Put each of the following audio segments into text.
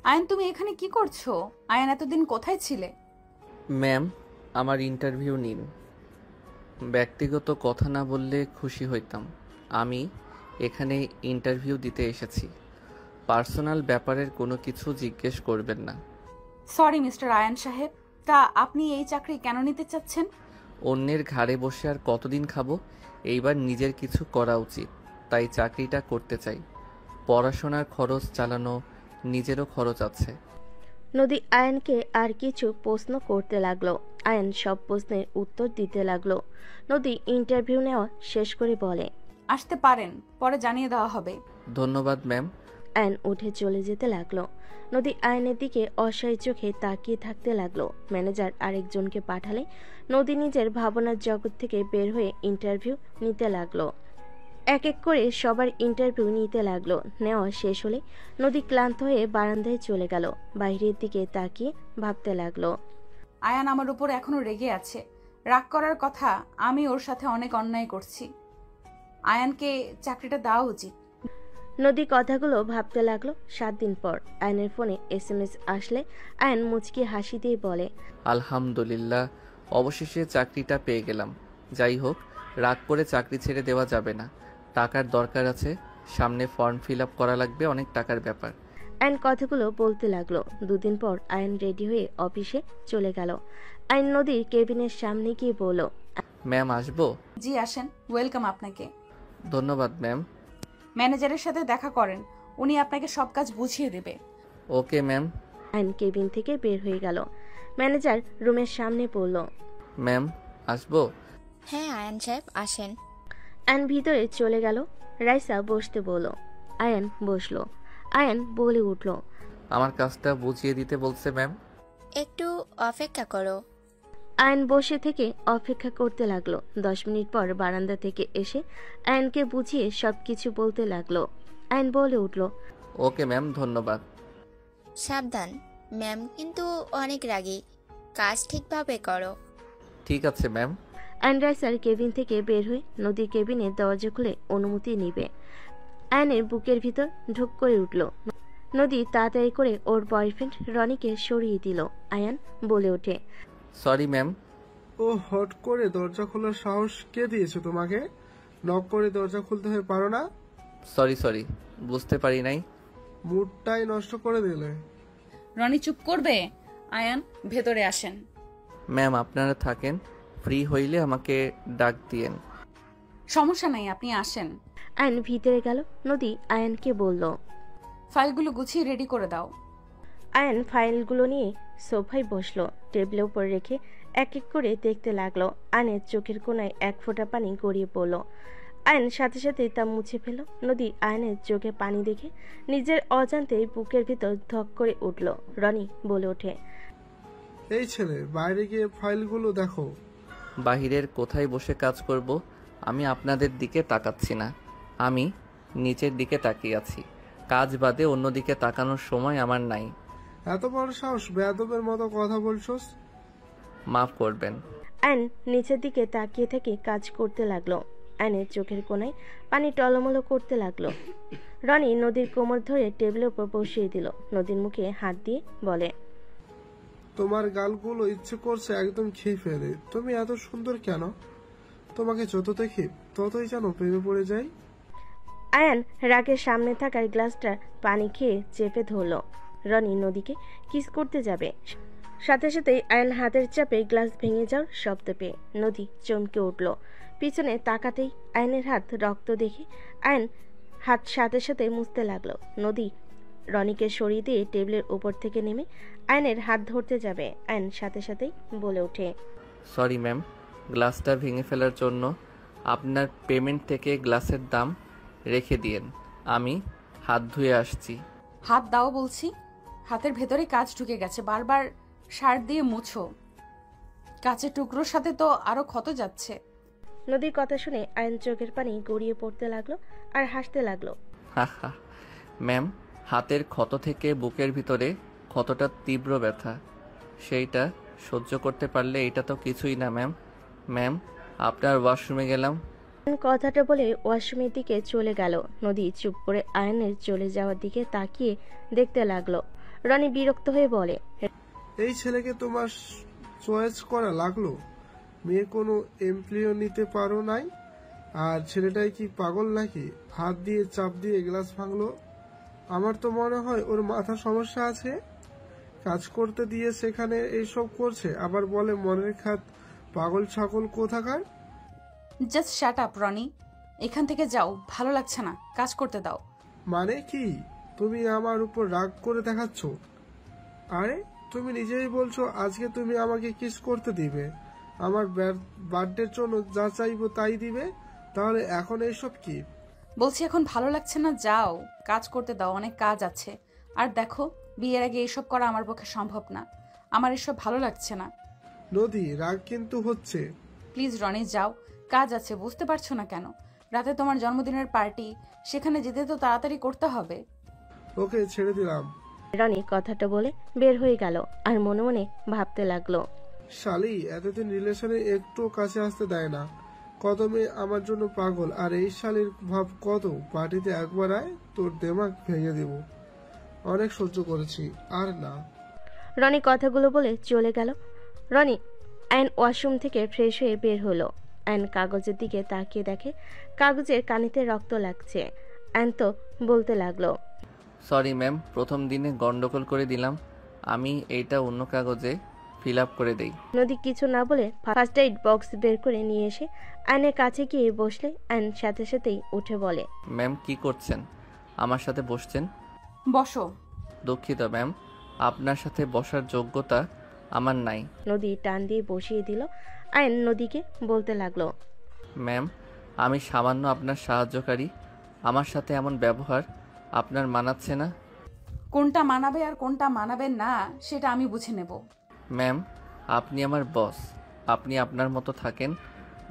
আয়ান, তুমি এখানে কি করছো? আয়ান, এতদিন কোথায় ছিলে? ম্যাম, আমার ইন্টারভিউ নিন। ব্যক্তিগত কথা না বললে খুশি হইতাম। আমি এখানে ইন্টারভিউ দিতে এসেছি। পার্সোনাল ব্যাপারের কোনো কিছু জিজ্ঞেস করবেন না। সরি মিস্টার আয়ান সাহেব, তা আপনি এই চাকরি কেন নিতে চাচ্ছেন? অন্যের ঘাড়ে বসে আর কতদিন খাবো? এইবার নিজের কিছু করা উচিত, তাই চাকরিটা করতে চাই। পড়াশোনার খরচ চালানো, নিজেরও খরচ আছে। নদী আয়নকে আর কিছু প্রশ্ন করতে লাগলো। আয়ন সব প্রশ্নের উত্তর দিতে লাগলো। নদী ইন্টারভিউ নেওয়া শেষ করে বলে, আসতে পারেন, পরে জানিয়ে দেওয়া হবে। ধন্যবাদ ম্যাম। আয়ন উঠে চলে যেতে লাগলো। নদী আয়নের দিকে অসহায় চোখে তাকিয়ে থাকতে লাগলো। ম্যানেজার আরেকজনকে পাঠালে নদী নিজের ভাবনার জগৎ থেকে বের হয়ে ইন্টারভিউ নিতে লাগলো। এক এক করে সবার ইন্টারভিউ নিতে লাগলো। নেওয়া শেষ হলে নদী ক্লান্ত হয়ে বারান্দায় চলে গেল। বাইরের দিকে তাকিয়ে ভাবতে লাগলো। আয়ান আমার উপর এখনো রেগে আছে। রাগ করার কথা, আমি ওর সাথে অনেক অন্যায় করছি। আয়ানকে চাকরিটা দেওয়া উচিত। নদী কথাগুলো ভাবতে লাগলো। 7 দিন পর আয়নের ফোনে SMS আসলে আয়ন মুচকি হাসি দিয়ে বলে, আলহামদুলিল্লাহ, অবশেষে চাকরিটা পেয়ে গেলাম। যাই হোক, রাগ করে চাকরি ছেড়ে দেওয়া যাবে না। টাকার দরকার আছে, সামনে ফর্ম ফিল আপ করা লাগবে, অনেক টাকার ব্যাপার। আয়ন কথাগুলো বলতে লাগলো। 2 দিন পর আয়ন রেডি হয়ে অফিসে চলে গেল। আয়ন নদীর কেবিনের সামনে গিয়ে বলল, ম্যাম, আসবো? জি আসেন, ওয়েলকাম আপনাকে। ধন্যবাদ ম্যাম। ম্যানেজারের সাথে দেখা করেন, উনি আপনাকে সব কাজ বুঝিয়ে দেবে। Okay ma'am. আয়ন কেবিন থেকে বের হয়ে গেল। ম্যানেজার রুমের সামনে বলল, ম্যাম, আসবো? হ্যাঁ আয়ান সাহেব আসেন। আয়ন ভিতরে চলে গেল। রাইসা বসতে বলল। আয়ন বসলো। আয়ন বলে উঠল, আমার কাজটা বুঝিয়ে দিতে বলছে ম্যাম। একটু অপেক্ষা করো। আয়ন বসে থেকে অপেক্ষা করতে লাগলো। 10 মিনিট পর বারান্দা থেকে এসে আয়নকে বুঝিয়ে সবকিছু বলতে লাগলো। আয়ন বলে উঠল, ওকে ম্যাম, ধন্যবাদ। সাবধান, ম্যাম কিন্তু অনেক রাগী, কাজ ঠিকভাবে করো। ঠিক আছে ম্যাম। আয়ন রাইসার কেবিন থেকে বের হয়ে নদীর কেবিনের দরজা খুলে অনুমতি নিবে। আয়নের বুকের ভিতর ঢুক করে উঠল। নদী তাড়াতাড়ি করে ওর বয়ফ্রেন্ড রনিকে সরিয়ে দিল। আয়ান বলে ওঠে, সরি ম্যাম। ও হট করে দরজা খোলার সাহস কে দিয়েছে তোমাকে? নক করে দরজা খুলতে হয়ে পারো না? সরি, বুঝতে পারি নাই। মুডটাই নষ্ট করে দিলে। রনি চুপ করবে? আয়ান, ভেতরে আসেন। ম্যাম, আপনারা থাকেন, ফ্রি হইলে আমাকে ডাক দিয়েন। সমস্যা নাই, আপনি আসেন। আয়ন ভিতরে গেল। নদী আয়নকে বলল, ফাইলগুলো গুছিয়ে রেডি করে দাও। আয়ন ফাইলগুলো নিয়ে সোফায় বসলো। টেবিলের উপর রেখে এক এক করে দেখতে লাগলো। আয়নের চোখের কোণায় এক ফোঁটা পানি গড়িয়ে পড়লো। আয়ন সাথে সাথে তা মুছে ফেল। নদী আয়নের চোখে পানি দেখে নিজের অজান্তেই বুকের ভিতর ধক করে উঠল। রনি বলে ওঠে, এই ছেলে, বাইরে গিয়ে ফাইলগুলো দেখো। বাহিরের কোথায় বসে কাজ করব? আমি আপনাদের দিকে তাকাচ্ছি না, আমি নিচের দিকে তাকিয়ে আছি। কাজ বাদে অন্যদিকে তাকানোর সময় আমার নাই। এত বড় সাহস, বেয়াদবের মতো কথা বলছোস। মাফ করবেন। আয়ন নিচের দিকে তাকিয়ে থেকে কাজ করতে লাগলো। আয়নের চোখের কোণায় পানি টলমলো করতে লাগলো। রনি নদীর কোমর ধরে টেবিলের উপর বসিয়ে দিল। নদীর মুখে হাত দিয়ে বলে, তোমার গালগুলো ইচ্ছে করছে একদম খেয়ে ফেলে। তুমি এত সুন্দর কেন? তোমাকে যত দেখি ততই যেন প্রেমে পড়ে যাই। আয়ান রাগের সামনে থাকার গ্লাসটা পানি খেয়ে চেপে ধরল। রনি নদীকে কিস করতে যাবে, সাথে সাথেই আয়ন হাতের চাপে গ্লাস ভেঙে যাওয়ার শব্দ পেয়ে নদী চমকে উঠল। পিছনে তাকাতেই আয়নের হাত রক্ত দেখে আয়ন হাত সাথে সাথে মুছতে লাগলো। নদী রনিকে সরিয়ে দিয়ে টেবিলের উপর থেকে নেমে আয়নের হাত ধরতে যাবে। আয়ন সাথে সাথেই বলে ওঠে, সরি ম্যাম, গ্লাসটা ভেঙে ফেলার জন্য। আপনার পেমেন্ট থেকে গ্লাসের দাম রেখে দিয়েন, আমি হাত ধুয়ে আসছি। হাত দাও বলছি। হাতের ভেতরে কাজ ঢুকে গেছে, বারবার সার দিয়ে মুছো। কাঁচের টুকরোর সাথে তো আরো ক্ষত যাচ্ছে। নদীর কথা শুনে আয়ন চোখের পানি গড়িয়ে পড়তে লাগলো আর হাসতে লাগলো। হা হা। ম্যাম, হাতের ক্ষত থেকে বুকের ভিতরে ক্ষতটা তীব্র ব্যথা, সেইটা সহ্য করতে পারলে এটা তো কিছুই না ম্যাম। ম্যাম, আপনার ওয়াশরুমে গেলাম। কথাটা বলে ওয়াশরুমের দিকে চলে গেল। নদী চুপ করে আয়নের চলে যাওয়ার দিকে তাকিয়ে দেখতে লাগলো। রনি বিরক্ত হয়ে বলে, এই ছেলেকে তোমার চয়েস করা লাগলো? মেয়ে কোনো এমপ্লয়ও নিতে পারো নাই? আর ছেলেটাই কি পাগল নাকি? হাত দিয়ে চাপ দিয়ে গ্লাস ভাঙলো। আমার তো মনে হয় ওর মাথা সমস্যা আছে। কাজ করতে দিয়ে সেখানে এইসব করছে, আবার বলে মনের খাত। পাগল ছাগল কোথাকার। জাস্ট শাট আপ রনি, এখান থেকে যাও, ভালো লাগছে না, কাজ করতে দাও। মানে কি? তুমি আমার উপর রাগ করে দেখাচ্ছ? আরে তুমি নিজেই বলছো আজকে তুমি আমাকে কিস করতে দিবে, আমার বার্থডের জন্য যা চাইবো তাই দিবে, তাহলে এখন এইসব কি? বলছি এখন ভালো লাগছে না, যাও কাজ করতে দাও, অনেক কাজ আছে। আর দেখো, বিয়ের আগে এসব করা আমার পক্ষে সম্ভব না, আমার এসব ভালো লাগছে না। নদী, রাগ কিন্তু হচ্ছে। প্লিজ রনি যাও, কাজ আছে, বুঝতে পারছো না কেন? রাতে তোমার জন্মদিনের পার্টি, সেখানে যেতে তো তাড়াতাড়ি করতে হবে। ওকে ছেড়ে দিলাম। রনি কথাটা বলে বের হয়ে গেল আর মনে মনে ভাবতে লাগলো, শালি এতদিন রিলেশনে একটু কাছে আসতে দেয় না। কত মেয়ে আমার জন্য পাগল, আর এই শালির ভাব কত। পার্টিতে একবার আয়, তোর দেমাগ ভেঙে দেব। অনেক সহ্য করেছি, আর না। রনি কথাগুলো বলে চলে গেল। রনি আয়ন ওয়াশরুম থেকে ফ্রেশ হয়ে বের হলো। আয়ন কাগজের দিকে তাকিয়ে দেখে কাগজের কানিতে রক্ত লাগছে। আয়ন তো বলতে লাগলো, সরি ম্যাম, প্রথম দিনে গন্ডগোল করে দিলাম। আমি এইটা অন্য কাগজে ফিল আপ করে দেই। নদী কিছু না বলে ফার্স্ট এইড বক্স বের করে নিয়ে এসে আয়নের কাছে গিয়ে বসলে আয়ন সাথে সাথেই উঠে বলে, ম্যাম কি করছেন? আমার সাথে বসছেন? বসো। দুঃখিত ম্যাম, আপনার সাথে বসার যোগ্যতা আমার নাই। নদী টান দিয়ে বসিয়ে দিল। আয়ন নদীকে বলতে লাগলো, ম্যাম, আমি সামান্য আপনার সাহায্যকারী, আমার সাথে এমন ব্যবহার আপনার মানাচ্ছে না। কোনটা মানাবে আর কোনটা মানাবে না সেটা আমি বুঝে নেব। ম্যাম, আপনি আমার বস, আপনি আপনার মতো থাকেন,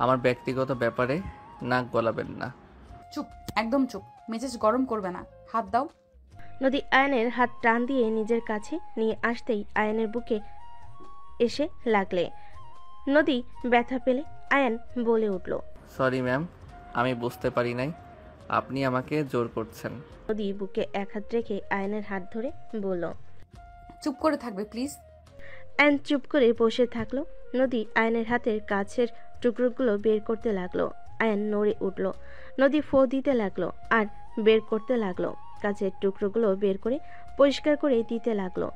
আমার ব্যক্তিগত ব্যাপারে নাক গলাবেন না। চুপ, একদম চুপ, মেজাজ গরম করবে না, হাত দাও। নদী আয়নের হাত টান দিয়ে নিজের কাছে নিয়ে আসতেই আয়নের বুকে এসে লাগলে। নদী ব্যথা পেলে আয়ন বলে উঠল, সরি ম্যাম, আমি বুঝতে পারি নাই আপনি আমাকে জোর করছেন। নদী বুকে এক হাত রেখে আয়নের হাত ধরে বলল, চুপ করে থাকবে প্লিজ। আয়ন চুপ করে বসে থাকলো। নদী আয়নের হাতের কাছের টুকরোগুলো বের করতে লাগলো। আয়ন নড়ে উঠল। নদী ফো দিতে লাগলো আর বের করতে লাগলো। কাছের টুকরোগুলো বের করে পরিষ্কার করে দিতে লাগলো।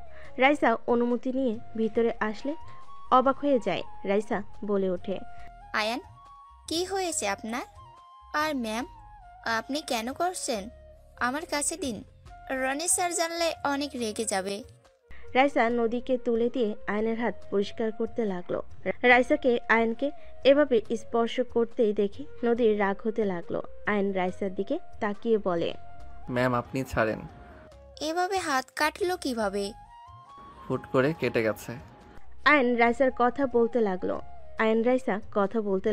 রাইসা অনুমতি নিয়ে ভিতরে আসলে অবাক হয়ে যায়। রাইসা বলে ওঠে, আয়ান, কি হয়েছে আপনার? আর ম্যাম, আপনি কেন করছেন? আমার কাছে দিন, রনি স্যার জানলে অনেক রেগে যাবে। রাইসা নদীকে তুলে দিয়ে আয়নের হাত পরিষ্কার করতে লাগলো। রাইসাকে আয়নকে এভাবে স্পর্শ করতেই দেখি নদীর রাগ হতে লাগলো। আয়ন রাইসার দিকে তাকিয়ে বলে, ম্যাম আপনি ছাড়েন। এভাবে হাত কাটলো কিভাবে? হুট করে কেটে গেছে। আয়ন রাইসার কথা বলতে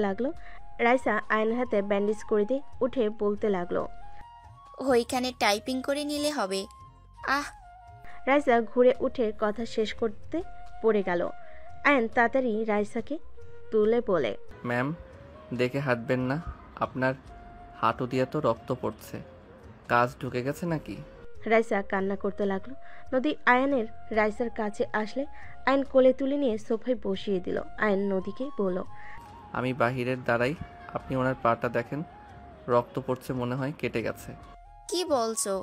লাগলো। রাইসা আয়নের হাতে ব্যান্ডেজ করে দিয়ে উঠে বলতে লাগলো, ওইখানে টাইপিং করে নিলে হবে। আহ! রাইসা ঘুরে উঠে কথা শেষ করতে পড়ে গেল। আয়ন তাড়াতাড়ি রাইসাকে তুলে বলে, ম্যাম দেখে হাঁটবেন না, আপনার হাঁটু দিয়ে তো রক্ত পড়ছে, কাজ ঢুকে গেছে নাকি? রাইসা কান্না করতে লাগলো। নদী আয়নের রাইসার কাছে আসলে আয়ন কোলে তুলে নিয়ে সোফায় বসিয়ে দিল। আয়ন নদীকে বলল, আমি বাহিরের দাঁড়াই, আপনি ওনার পাটা দেখেন, রক্ত পড়ছে, মনে হয় কেটে গেছে। কি বলছো?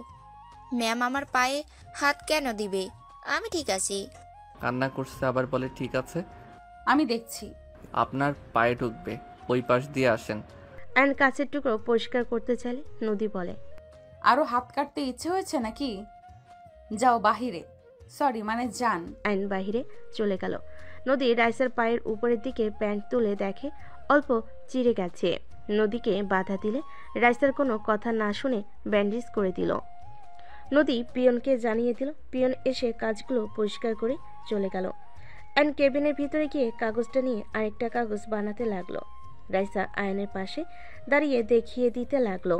ম্যাম আমার পায়ে হাত কেন দিবে? আমি ঠিক আছি। কান্না করছে আবার বলে ঠিক আছে। আমি দেখছি। আপনার পায়ে ঢুকবে, ওই পাশ দিয়ে আসেন। আয়ন কাছের টুকরো পরিষ্কার করতে চাইলে নদী বলে, আরো হাত কাটতে ইচ্ছে হয়েছে নাকি? যাও বাহিরে, সরি মানে যান। আয়ন বাহিরে চলে গেল। নদী রাইসার পায়ের উপরের দিকে প্যান্ট তুলে দেখে অল্প চিড়ে গেছে। নদীকে বাধা দিলে রাইসার কোনো কথা না শুনে ব্যান্ডেজ করে দিল। নদী পিয়নকে জানিয়ে দিল। পিয়ন এসে কাজগুলো পরিষ্কার করে চলে গেল। আয়ন কেবিনের ভিতরে গিয়ে কাগজটা নিয়ে আরেকটা কাগজ বানাতে লাগলো। রাইসা আয়নের পাশে দাঁড়িয়ে দেখিয়ে দিতে লাগলো।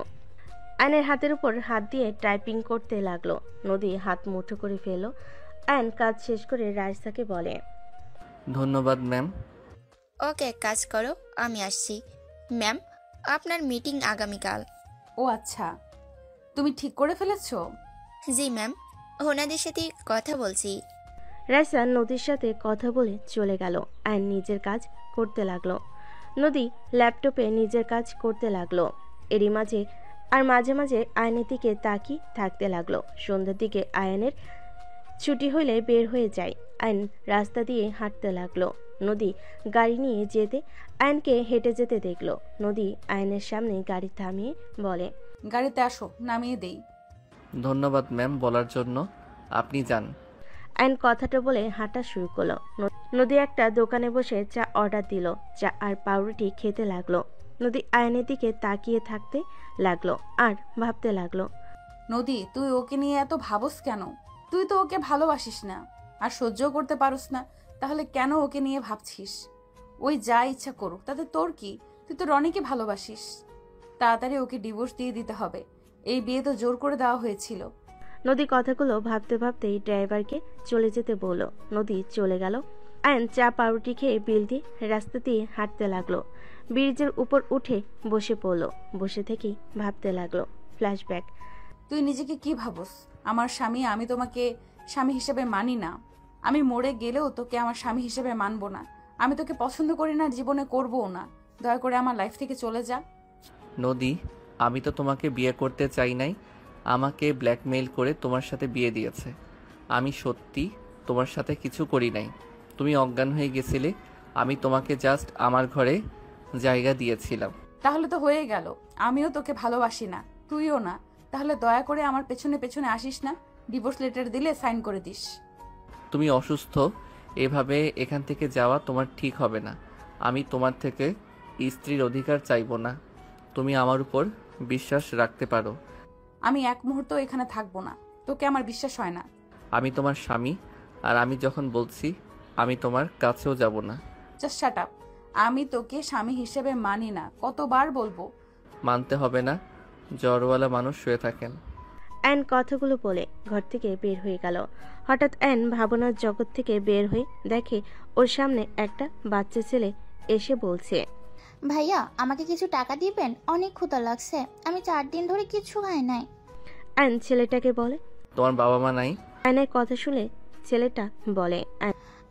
আয়নের হাতের উপর হাত দিয়ে টাইপিং করতে লাগলো। নদী হাত মুঠো করে ফেলল। আয়ন কাজ শেষ করে রাইসাকে বলে, ধন্যবাদ ম্যাম। ওকে, কাজ করো, আমি আসছি। ম্যাম, আপনার মিটিং আগামীকাল। ও আচ্ছা, তুমি ঠিক করে ফেলেছো? জি ম্যাম, ওনাদের সাথে কথা বলছি। রাইসা নদীর সাথে কথা বলে চলে গেল। আয়ন নিজের কাজ করতে লাগলো। নদী ল্যাপটপে নিজের কাজ করতে লাগলো। এরই মাঝে মাঝে মাঝে আয়নের দিকে তাকিয়ে থাকতে লাগলো। সন্ধ্যার দিকে আয়নের ছুটি হলে বের হয়ে যায়। আয়ন রাস্তা দিয়ে হাঁটতে লাগলো। নদী গাড়ি নিয়ে যেতে আয়নকে হেঁটে যেতে দেখলো। নদী আয়নের সামনে গাড়ি থামিয়ে বলে, গাড়িতে আসো, নামিয়ে দেই। ধন্যবাদ ম্যাম বলার জন্য। আপনি যান। আয়ন কথাটা বলে হাঁটা শুরু করলো। নদী একটা দোকানে বসে চা অর্ডার দিল। চা আর পাউরুটি খেতে লাগলো। নদী আয়নের দিকে তাকিয়ে থাকতে লাগলো আর ভাবতে লাগলো, নদী, তুই ওকে নিয়ে এত ভাবস কেন? তুই তো ওকে ভালোবাসিস না আর সহ্যও করতে পারস না, তাহলে কেন ওকে নিয়ে ভাবছিস? ওই যা ইচ্ছা করুক, তাতে তোর কি? তুই তো রনিকে ভালোবাসিস। তাড়াতাড়ি ওকে ডিভোর্স দিয়ে দিতে হবে। এই বিয়ে তো জোর করে দেওয়া হয়েছিল। নদী কথাগুলো ভাবতে ভাবতেই ড্রাইভারকে চলে যেতে বলল। নদী চলে গেল। আয়ন চা পাউরুটি খেয়ে বিল দিয়ে রাস্তা দিয়ে হাঁটতে লাগলো। ব্রিজের উপর উঠে বসে পড়লো। বসে থেকেই ভাবতে লাগলো। ফ্ল্যাশব্যাক। তুই নিজেকে কি ভাবস? আমার স্বামী, আমি তোমাকে স্বামী হিসেবে মানি না। আমি মরে গেলেও তোকে আমার স্বামী হিসেবে মানবো না। আমি তোকে পছন্দ করি না, জীবনে করবও না। দয়া করে আমার লাইফ থেকে চলে যা। নদী, আমি তো তোমাকে বিয়ে করতে চাই নাই। আমাকে ব্ল্যাকমেইল করে তোমার সাথে বিয়ে দিয়েছে। আমি সত্যি তোমার সাথে কিছু করি নাই। তুমি অজ্ঞান হয়ে গেছিলে। আমি তোমাকে জাস্ট আমার ঘরে জায়গা দিয়েছিলাম। তাহলে তো হয়ে গেল। আমিও তোকে ভালোবাসি না, তুইও না। তাহলে দয়া করে আমার পেছনে পেছনে আসিস না। ডিভোর্স লেটার দিলে সাইন করে দিস। তুমি অসুস্থ, এভাবে এখান থেকে যাওয়া তোমার ঠিক হবে না। আমি তোমার থেকে স্ত্রীর অধিকার চাইবো না। তুমি আমার উপর বিশ্বাস রাখতে পারো। আমি এক মুহূর্ত এখানে থাকবো না। তোকে আমার বিশ্বাস হয় না। আমি তোমার স্বামী, আর আমি যখন বলছি আমি তোমার কাছেও যাব না। Just shut up. আমি তোকে স্বামী হিসেবে মানি না, কতবার বলবো? মানতে হবে না, জ্বরওয়ালা মানুষ শুয়ে থাকেন। অ্যান কথাগুলো বলে ঘর থেকে বের হয়ে গেল। হঠাৎ অ্যান ভাবনার জগৎ থেকে বের হয়ে দেখে ওর সামনে একটা বাচ্চা ছেলে এসে বলছে, ভাইয়া আমাকে কিছু টাকা দিবেন, অনেক ক্ষুধা লাগছে, আমি 4 দিন ধরে কিছু খাই নাই। অ্যান ছেলেটাকে বলে। তোমার বাবা মা নাই? অ্যানের কথা শুনে ছেলেটা বলে,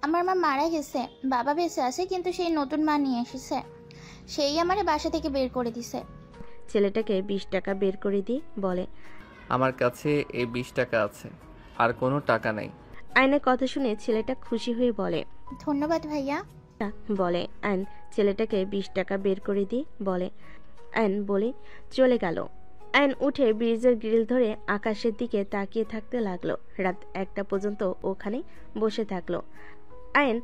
আমার মা মারা গেছে, বাবা বেঁচে আছে, কিন্তু সেই নতুন মা নিয়ে এসেছে, সেই আমারে বাসা থেকে বের করে দিছে। ছেলেটাকে 20 টাকা বের করে দিয়ে বলে, আমার কাছে এই 20 টাকা আছে, আর কোনো টাকা নাই। আয়নের কথা শুনে ছেলেটা খুশি হয়ে বলে, ধন্যবাদ ভাইয়া। বলে আয়ন ছেলেটাকে 20 টাকা বের করে দিয়ে বলে। আয়ন বলে চলে গেল। আয়ন উঠে ব্রিজের গ্রিল ধরে আকাশের দিকে তাকিয়ে থাকতে লাগলো। রাত 1টা পর্যন্ত ওখানে বসে থাকলো। আয়ন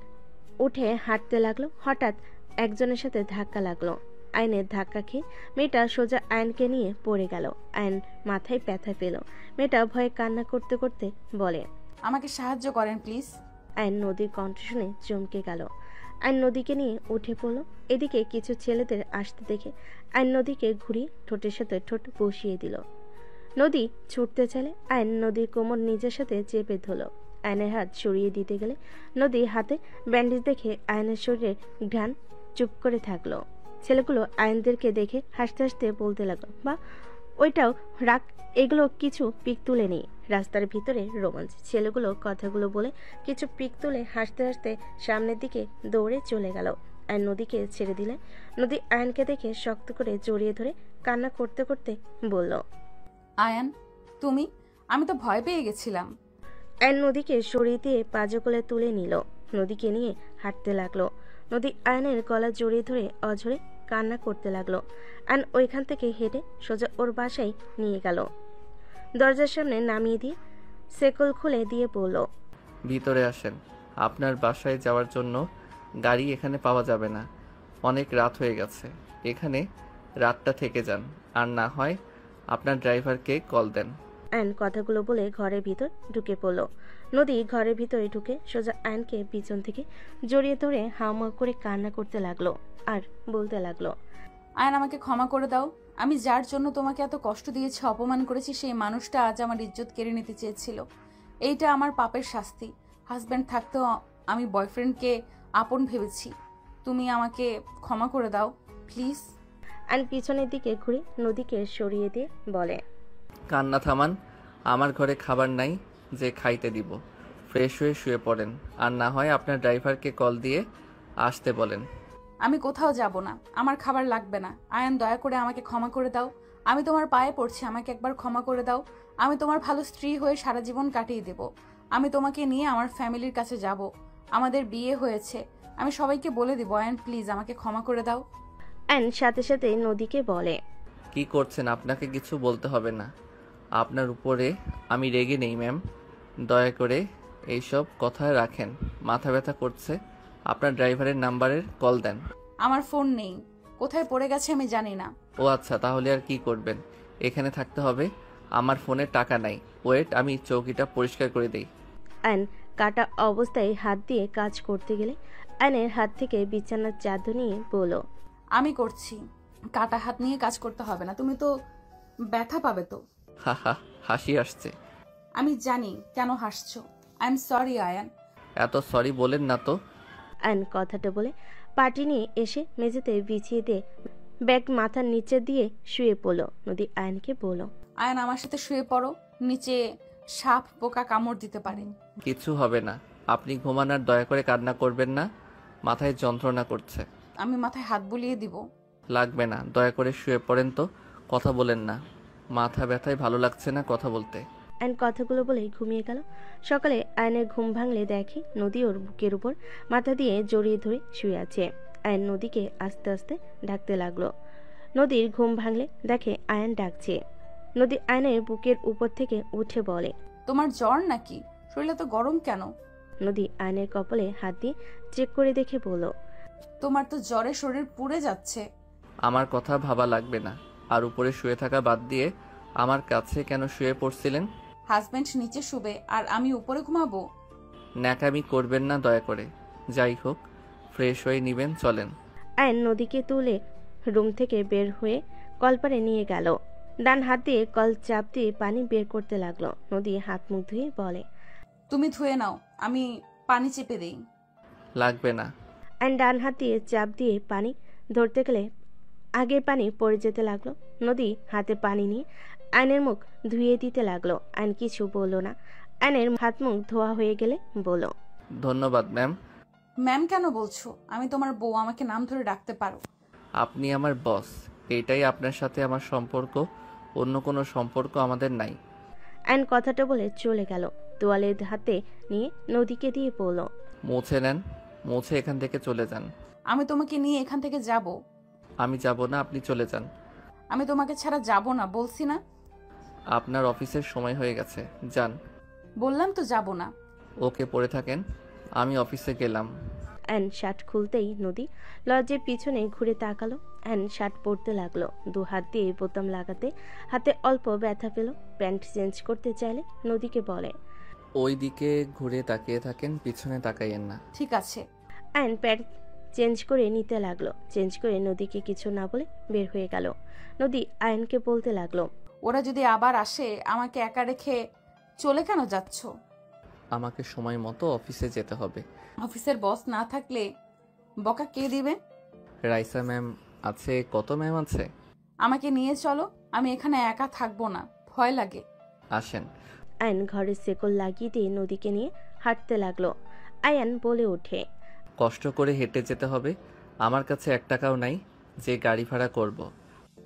উঠে হাঁটতে লাগলো। হঠাৎ একজনের সাথে ধাক্কা লাগলো। আয়নের ধাক্কা খেয়ে মেয়েটা সোজা আয়নকে নিয়ে পড়ে গেল। আয়ন মাথায় ব্যথা পেল। মেয়েটা ভয়ে কান্না করতে করতে বলে, আমাকে সাহায্য করেন প্লিজ। আয়ন নদীর কণ্ঠ শুনে চমকে গেল। আয়ন নদীকে নিয়ে উঠে পড়লো। এদিকে কিছু ছেলেদের আসতে দেখে আয়ন নদীকে ঘুরিয়ে ঠোঁটের সাথে ঠোঁট বসিয়ে দিল। নদী ছুটতে চাইলে আয়ন নদীর কোমর নিজের সাথে চেপে ধরল। আয়নের হাত সরিয়ে দিতে গেলে নদী হাতে ব্যান্ডেজ দেখে আয়নের শরীরে ঘ্রাণ চুপ করে থাকলো। ছেলেগুলো আয়নদেরকে দেখে হাসতে হাসতে বলতে লাগলো, বা ওইটাও রাখ, এগুলো কিছু পিক তুলে নেই। রাস্তার ভিতরে রোমাঞ্চ। ছেলেগুলো কথাগুলো বলে কিছু পিক তুলে হাসতে হাসতে সামনের দিকে দৌড়ে চলে গেল। আয়ন নদীকে ছেড়ে দিলে নদী আয়নকে দেখে শক্ত করে জড়িয়ে ধরে কান্না করতে করতে বলল, আয়ান, তুমি? আমি তো ভয় পেয়ে গেছিলাম। আয়ন নদীকে সরিয়ে দিয়ে পাজকলে তুলে নিল। নদীকে নিয়ে হাঁটতে লাগলো। নদী আয়নের গলা জড়িয়ে ধরে অঝরে কান্না করতে লাগলো। আয়ন ওইখান থেকে হেঁটে সোজা ওর বাসায় নিয়ে গেল। দরজার সামনে নামিয়ে দিয়ে সেকল খুলে দিয়ে বলল, ভিতরে আসেন। আপনার বাসায় যাওয়ার জন্য গাড়ি এখানে পাওয়া যাবে না, অনেক রাত হয়ে গেছে। এখানে রাতটা থেকে যান, আর না হয় আপনার ড্রাইভারকে কল দেন। আয়ন কথাগুলো বলে ঘরের ভিতর ঢুকে পড়ল। নদী ঘরের ভিতরে ঢুকে সোজা আয়নকে পিছন থেকে জড়িয়ে ধরে হাউমাউ করে কান্না করতে লাগলো আর বলতে লাগলো, আয়ান, আমাকে ক্ষমা করে দাও। আমি যার জন্য তোমাকে এত কষ্ট দিয়েছি, অপমান করেছি, সেই মানুষটা আজ আমার ইজ্জত কেড়ে নিতে চেয়েছিল। এইটা আমার পাপের শাস্তি। হাজব্যান্ড থাকতেও আমি বয়ফ্রেন্ডকে আপন ভেবেছি। তুমি আমাকে ক্ষমা করে দাও প্লিজ। আয়ন পিছনের দিকে ঘুরে নদীকে সরিয়ে দিয়ে বলে, কান্না থামান। আমার ঘরে খাবার নাই, যে খাইতে দিব। ফ্রেশ হয়ে শুয়ে পড়েন, আর না হয় আপনার ড্রাইভারকে কল দিয়ে আসতে বলেন। আমি কোথাও যাব না, আমার খাবার লাগবে না। আয়ান, দয়া করে আমাকে ক্ষমা করে দাও। আমি তোমার পায়ে পড়ছি, আমাকে একবার ক্ষমা করে দাও। আমি তোমার ভালো স্ত্রী হয়ে সারা জীবন কাটিয়ে দেব। আমি তোমাকে নিয়ে আমার ফ্যামিলির কাছে যাব। আমাদের বিয়ে হয়েছে, আমি সবাইকে বলে দিব। আয়ান প্লিজ আমাকে ক্ষমা করে দাও। আয়ন সাথে সাথে নদীকে বলে, কি করছেন? আপনাকে কিছু বলতে হবে না। আপনার উপরে আমি রেগে নেই ম্যাম। দয়া করে এইসব কথা রাখেন। মাথা ব্যথা করছে। আপনার ড্রাইভারের নাম্বারের কল দেন। আমার ফোন নেই, কোথায় পড়ে গেছে আমি জানি না। ও আচ্ছা, তাহলে আর কি করবেন? এখানে থাকতে হবে। আমার ফোনে টাকা নাই। ওয়েট, আমি চৌকিটা পরিষ্কার করে দিই। আয়ন কাটা অবস্থায় হাত দিয়ে কাজ করতে গেলে আয়নের হাত থেকে বিছানার চাদর নিয়ে বলল, আমি করছি। কাটা হাত নিয়ে কাজ করতে হবে না, তুমি তো ব্যথা পাবে তো। হা হা, হাসি আসছে। আমি জানি কেন হাসছো। I am sorry Ayan. এত সরি বলেন না তো। আয়ন কথাটা বলে পাটি নিয়ে এসে মেঝেতে বিছিয়ে দিয়ে ব্যাগ মাথার নিচে দিয়ে শুয়ে পড়ল। নদী আয়নকে বলল, আয়ান আমার সাথে শুয়ে পড়ো, নিচে সাপ পোকা কামড় দিতে পারে। কিছু হবে না। আপনি ঘুমান আর দয়া করে কান্না করবেন না। মাথায় যন্ত্রণা করছে। আমি মাথায় হাত বুলিয়ে দিব। লাগবে না, দয়া করে শুয়ে পড়েন তো। কথা বলেন না। মাথা ব্যথায় ভালো লাগছে না কথা বলতে। আয়ন কথাগুলো বলে ঘুমিয়ে গেল। সকালে আয়নের ঘুম ভাঙলে দেখে নদী ওর বুকের উপর মাথা দিয়ে জড়িয়ে ধরে শুয়ে আছে। আয়ন নদীকে আস্তে আস্তে ডাকতে লাগলো। নদীর ঘুম ভাঙলে দেখে আয়ন ডাকছে। নদী আয়নের বুকের উপর থেকে উঠে বলে, তোমার জ্বর নাকি? শরীরে তো গরম কেন? নদী আয়নের কপালে হাত দিয়ে চেক করে দেখে বলল, তোমার তো জ্বরে শরীর পুড়ে যাচ্ছে। আমার কথা ভাবা লাগবে না। আর উপরে শুয়ে থাকা বাদ দিয়ে আমার কাছে কেন শুয়ে পড়ছিলেন? হাজবেন্ড নিচে শুবে আর আমি উপরে ঘুমাবো? ন্যাকামি করবেন না দয়া করে। যাই হোক, ফ্রেশ হয়ে নিবেন, চলেন। আয়ন নদীকে তুলে রুম থেকে বের হয়ে কলপারে নিয়ে গেল। ডান হাত দিয়ে কল চাপ দিয়ে পানি বের করতে লাগলো। নদী হাত মুখ ধুয়ে বলে, তুমি ধুয়ে নাও, আমি পানি চেপে দেই। লাগবে না। আয়ন ডান হাত দিয়ে চাপ দিয়ে পানি ধরতে গেলে আগের পানি পড়ে যেতে লাগলো। নদী হাতে পানি নিয়ে আয়নের মুখ ধুয়ে দিতে লাগলো। আয়ন কিছু বলল না। আয়নের হাত মুখ ধোয়া হয়ে গেলে বলল, ধন্যবাদ ম্যাম। ম্যাম কেন বলছো? আমি তোমার বউ, আমাকে নাম ধরে ডাকতে পারো। আপনি আমার বস। এটাই আপনার সাথে আমার সম্পর্ক। অন্য কোনো সম্পর্ক আমাদের নাই। আয়ন কথাটা বলে চলে গেল। তোয়ালে হাতে নিয়ে নদীকে দিয়ে বলল, মুছে নেন, মুছে এখান থেকে চলে যান। আমি তোমাকে নিয়ে এখান থেকে যাব। আমি যাব না, আপনি চলে যান। আমি তোমাকে ছাড়া যাব না, বলছি না? আপনার অফিসের সময় হয়ে গেছে, যান। বললাম তো যাব না। ওকে, পড়ে থাকেন, আমি অফিসে গেলাম। অ্যান শার্ট খুলতেই নদী লজ্জের পিছনে ঘুরে তাকালো। অ্যান শার্ট পরতে লাগলো। দু হাত দিয়ে বোতাম লাগাতে হাতে অল্প ব্যথা পেল। প্যান্ট চেঞ্জ করতে চাইলে নদীকে বলে, ওই দিকে ঘুরে তাকিয়ে থাকেন, পিছনে তাকাইয়েন না। ঠিক আছে। অ্যান প্যান্ট চেঞ্জ করে নিতে লাগলো। চেঞ্জ করে নদীকে কিছু না বলে বের হয়ে গেল। নদী আয়নকে বলতে লাগলো, ওরা যদি আবার আসে আমাকে একা রেখে চলে কেন যাচ্ছ? আমাকে সময় মতো অফিসে যেতে হবে। অফিসের বস না থাকলে বকা কে দিবে? রাইসা ম্যাম আছে। কত ম্যাম আছে? আমাকে নিয়ে চলো, আমি এখানে একা থাকবো না, ভয় লাগে। আসেন। আয়ন ঘরের শেকল লাগিয়ে দিয়ে নদীকে নিয়ে হাঁটতে লাগলো। আয়ান বলে ওঠে, কষ্ট করে হেঁটে যেতে হবে। আমার কাছে 1 টাকাও নাই যে গাড়ি ভাড়া করব।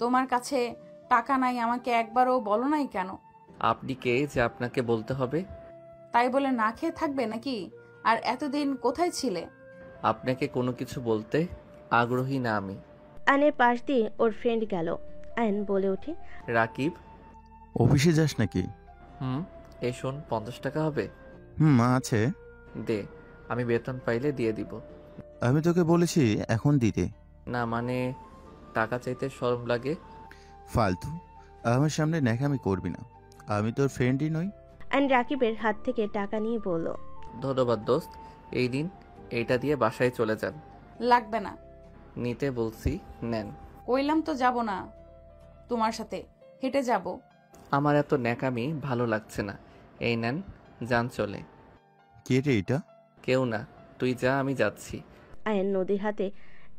তোমার কাছে টাকা নাই আমাকে একবারও বলো নাই কেন? আপনি কে যে আপনাকে বলতে হবে? তাই বলে না খেয়ে থাকবে নাকি? আর এতদিন কোথায় ছিলে? আপনাকে কোনো কিছু বলতে আগ্রহী না আমি। আয়নের পাশ দিয়ে ওর ফ্রেন্ড গেল। আয়ন বলে ওঠে, রাকিব। অফিসে যাস নাকি? এই শোন, 50 টাকা হবে? আছে। দে, আমি বেতন পাইলে দিয়ে দিব। আমি তোকে বলেছি এখন দিতে। না মানে, টাকা চাইতে শরম লাগে। ফালতু, আমার সামনে ন্যাকামি করবি না। আমি তোর ফ্রেন্ডই নই। আয়ন রাকিবের হাত থেকে টাকা নিয়ে বলল, ধন্যবাদ দোস্ত, এই দিন এইটা দিয়ে বাসায় চলে যান। লাগবে না। নিতে বলছি, নেন। কইলাম তো যাব না, তোমার সাথে হেঁটে যাব। আমার এত ন্যাকামি ভালো লাগছে না। এই নেন, যান চলে। কে রে এটা? কেউ না, তুই যা, আমি যাচ্ছি। আয়ন নদীর হাতে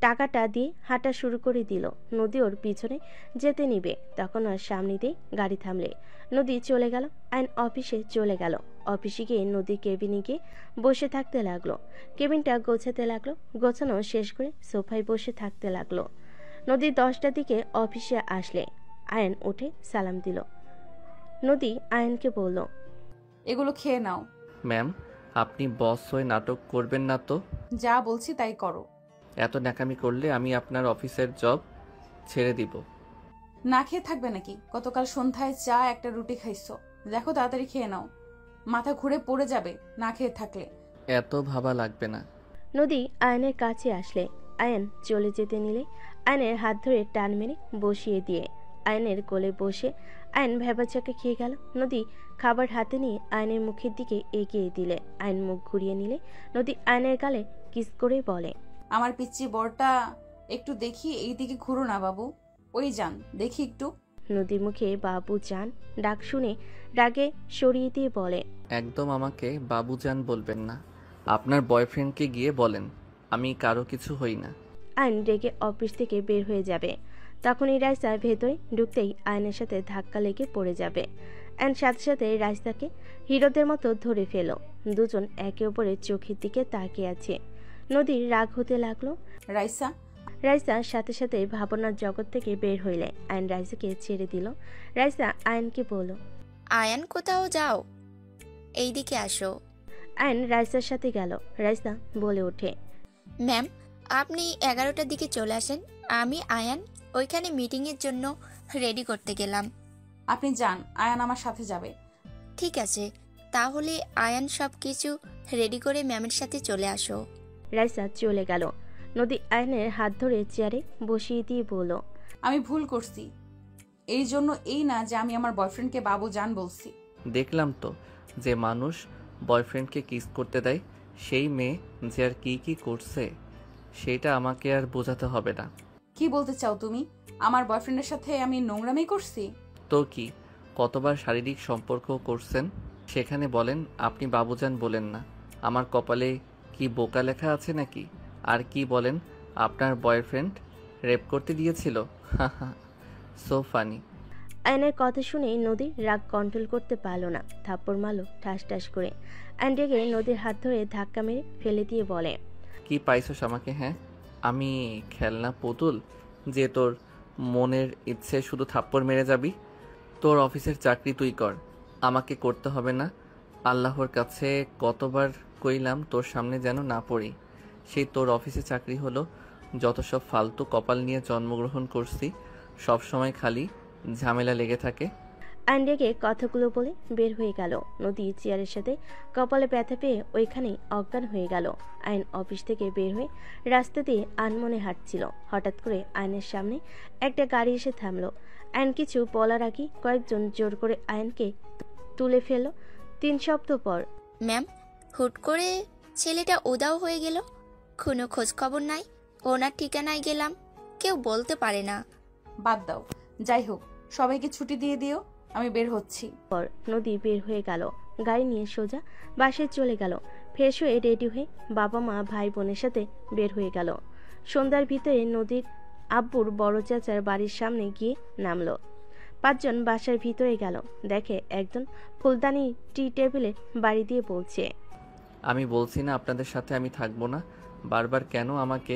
টাকাটা দিয়ে হাঁটা শুরু করে দিল। নদী ওর পিছনে যেতে নিবে, তখন ওর সামনে দিয়ে গাড়ি থামলে। নদী চলে গেল। আয়ন অফিসে চলে গেল। অফিসে গিয়ে নদীর কেবিনে গিয়ে বসে থাকতে লাগলো। কেবিনটা গোছাতে লাগলো। গোছানো শেষ করে সোফায় বসে থাকতে লাগলো। নদী 10টার দিকে অফিসে আসলে আয়ান উঠে সালাম দিল। নদী আয়ানকে বলল, এগুলো খেয়ে নাও। ম্যাম, আপনি বস হয়ে নাটক করবেন না তো? যা বলছি তাই করো। এত ন্যাকামি করলে আমি আপনার অফিসের জব ছেড়ে দিব। না খেয়ে থাকবে নাকি? গতকাল সন্ধ্যায় চা একটা রুটি খাইছো। দেখো তাড়াতাড়ি খেয়ে নাও, মাথা ঘুরে পড়ে যাবে না খেয়ে থাকলে। এত ভাবা লাগবে না। নদী আয়নের কাছে আসলে আয়ন চলে যেতে নিলে আয়নের হাত ধরে টান মেরে বসিয়ে দিয়ে আয়নের কোলে বসে আয়ন ভেবাচাকা খেয়ে গেল। নদী খাবার হাতে নিয়ে আয়নের মুখের দিকে এগিয়ে দিলে আয়ন মুখ ঘুরিয়ে নিলে নদী আয়নের গালে কিস করে বলে, আমার পিচ্চি বরটা একটু দেখি, এই দিকে ঘুরো না বাবু। ওই যান, দেখি একটু। নদীর মুখে বাবু জান ডাক শুনে রাগে সরিয়ে দিয়ে বলে, একদম আমাকে বাবুজান বলবেন না। আপনার বয়ফ্রেন্ডকে গিয়ে বলেন আমি কারো কিছু হই না। আয়ন রেগে অফিস থেকে বের হয়ে যাবে। তখনই রাইসা ভেতরে ঢুকতেই আয়নের সাথে ধাক্কা লেগে পড়ে যাবে। আয়ন সাথে সাথে রাইসাকে হিরোদের মতো ধরে ফেল। দুজন একে অপরের চোখের দিকে তাকিয়ে আছে। নদীর রাগ হতে লাগলো। রাইসা, রাইসা সাথে সাথে ভাবনার জগৎ থেকে বের হইলে আয়ন রাইসাকে ছেড়ে দিল। রাইসা আয়নকে বলল, আয়ান কোথাও যাও, এইদিকে আসো। আয়ন রাইসার সাথে গেল। রাইসা বলে ওঠে, ম্যাম, আপনি 11টার দিকে চলে আসেন। আমি আয়ান ওইখানে মিটিংয়ের জন্য রেডি করতে গেলাম। আপনি যান, আয়ান আমার সাথে যাবে। ঠিক আছে, তাহলে আয়ান সব কিছু রেডি করে ম্যামের সাথে চলে আসো। রাইসা চলে গেল। নদী আয়নের হাত ধরে চেয়ারে বসিয়ে দিয়ে বলল, আমি ভুল করছি, এই জন্য এই না যে আমি আমার বয়ফ্রেন্ডকে বাবু জান বলছি। দেখলাম তো যে মানুষ বয়ফ্রেন্ডকে কিস করতে দেয়, সেই মেয়ে যে আর কি কি করছে সেটা আমাকে আর বোঝাতে হবে না। কি বলতে চাও তুমি? আমার বয়ফ্রেন্ডের সাথে আমি নোংরামি করছি? তো কি, কতবার শারীরিক সম্পর্ক করছেন সেখানে বলেন আপনি বাবুজান বলেন না। আমার কপালে কি বোকা লেখা আছে নাকি? আর কি বলেন আপনার বয়ফ্রেন্ড রেপ করতে দিয়েছিল? হাহা, সো ফানি। আয়নের কথা শুনে নদী রাগ কন্ট্রোল করতে পারল না, থাপ্পড় মারল ঠাস ঠাস করে। আয়ন রেগে নদীর হাত ধরে ধাক্কা মেরে ফেলে দিয়ে বলে, কি পাইছস আমাকে? হ্যাঁ, আমি খেলনা পুতুল যে তোর মনের ইচ্ছে শুধু থাপ্পড় মেরে যাবি? তোর অফিসের চাকরি তুই কর, আমাকে করতে হবে না। আল্লাহর কাছে কতবার কইলাম তোর সামনে যেন না পড়ি। সেই তোর অফিসে চাকরি হলো, যত সব ফালতু কপাল নিয়ে জন্মগ্রহণ করছি, সব সময় খালি ঝামেলা লেগে থাকে। আয়ন রেগে কথাগুলো বলে বের হয়ে গেল। নদী চেয়ারের সাথে কপালে ব্যথা পেয়ে ওইখানেই অজ্ঞান হয়ে গেল। আয়ন অফিস থেকে বের হয়ে রাস্তা দিয়ে আনমনে হাঁটছিল। হঠাৎ করে আয়নের সামনে একটা গাড়ি এসে থামলো। আয়ন কিছু বলার আগে কয়েকজন জোর করে আয়নকে তুলে ফেলল। 3 সপ্তাহ পর। ম্যাম, হুট করে ছেলেটা উধাও হয়ে গেল, কোনো খোঁজ খবর নাই। ওনার ঠিকানায় গেলাম, কেউ বলতে পারে না। বাদ দাও, যাই হোক সবাইকে ছুটি দিয়ে দিও, আমি বের হচ্ছি। পর নদী বের হয়ে গেল। গাড়ি নিয়ে সোজা বাসায় চলে গেল। ফ্রেশ হয়ে রেডি হয়ে বাবা মা ভাই বোনের সাথে বের হয়ে গেল। সন্ধ্যার ভিতরে নদীর আব্বুর বড় চাচার বাড়ির সামনে গিয়ে নামলো। 5 জন বাসার ভিতরে গেল। দেখে একজন ফুলদানি টি টেবিলে বাড়ি দিয়ে বলছে, আমি বলছি না আপনাদের সাথে আমি থাকবো না? বারবার কেন আমাকে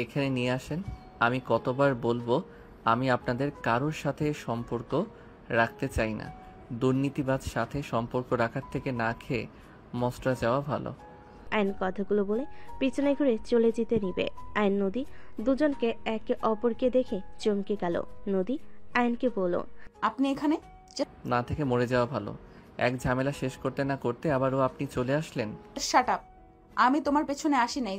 এখানে নিয়ে আসেন? আমি কতবার বলবো আমি আপনাদের কারোর সাথে সম্পর্ক রাখতে চাই না। দুর্নীতিবাজ সাথে সম্পর্ক রাখার থেকে না খেয়ে মস্ত্রা যাওয়া ভালো। আইন কথাগুলো বলে পিছনে ঘুরে চলে যেতে নিবে। আইন নদী দুজনকে একে অপরকে দেখে চমকে গেল। নদী আইনকে বলল, আপনি এখানে? না থেকে মরে যাওয়া ভালো। এক ঝামেলা শেষ করতে না করতে আবারও আপনি চলে আসলেন। শাট আপ, আমি তোমার পেছনে আসি নাই।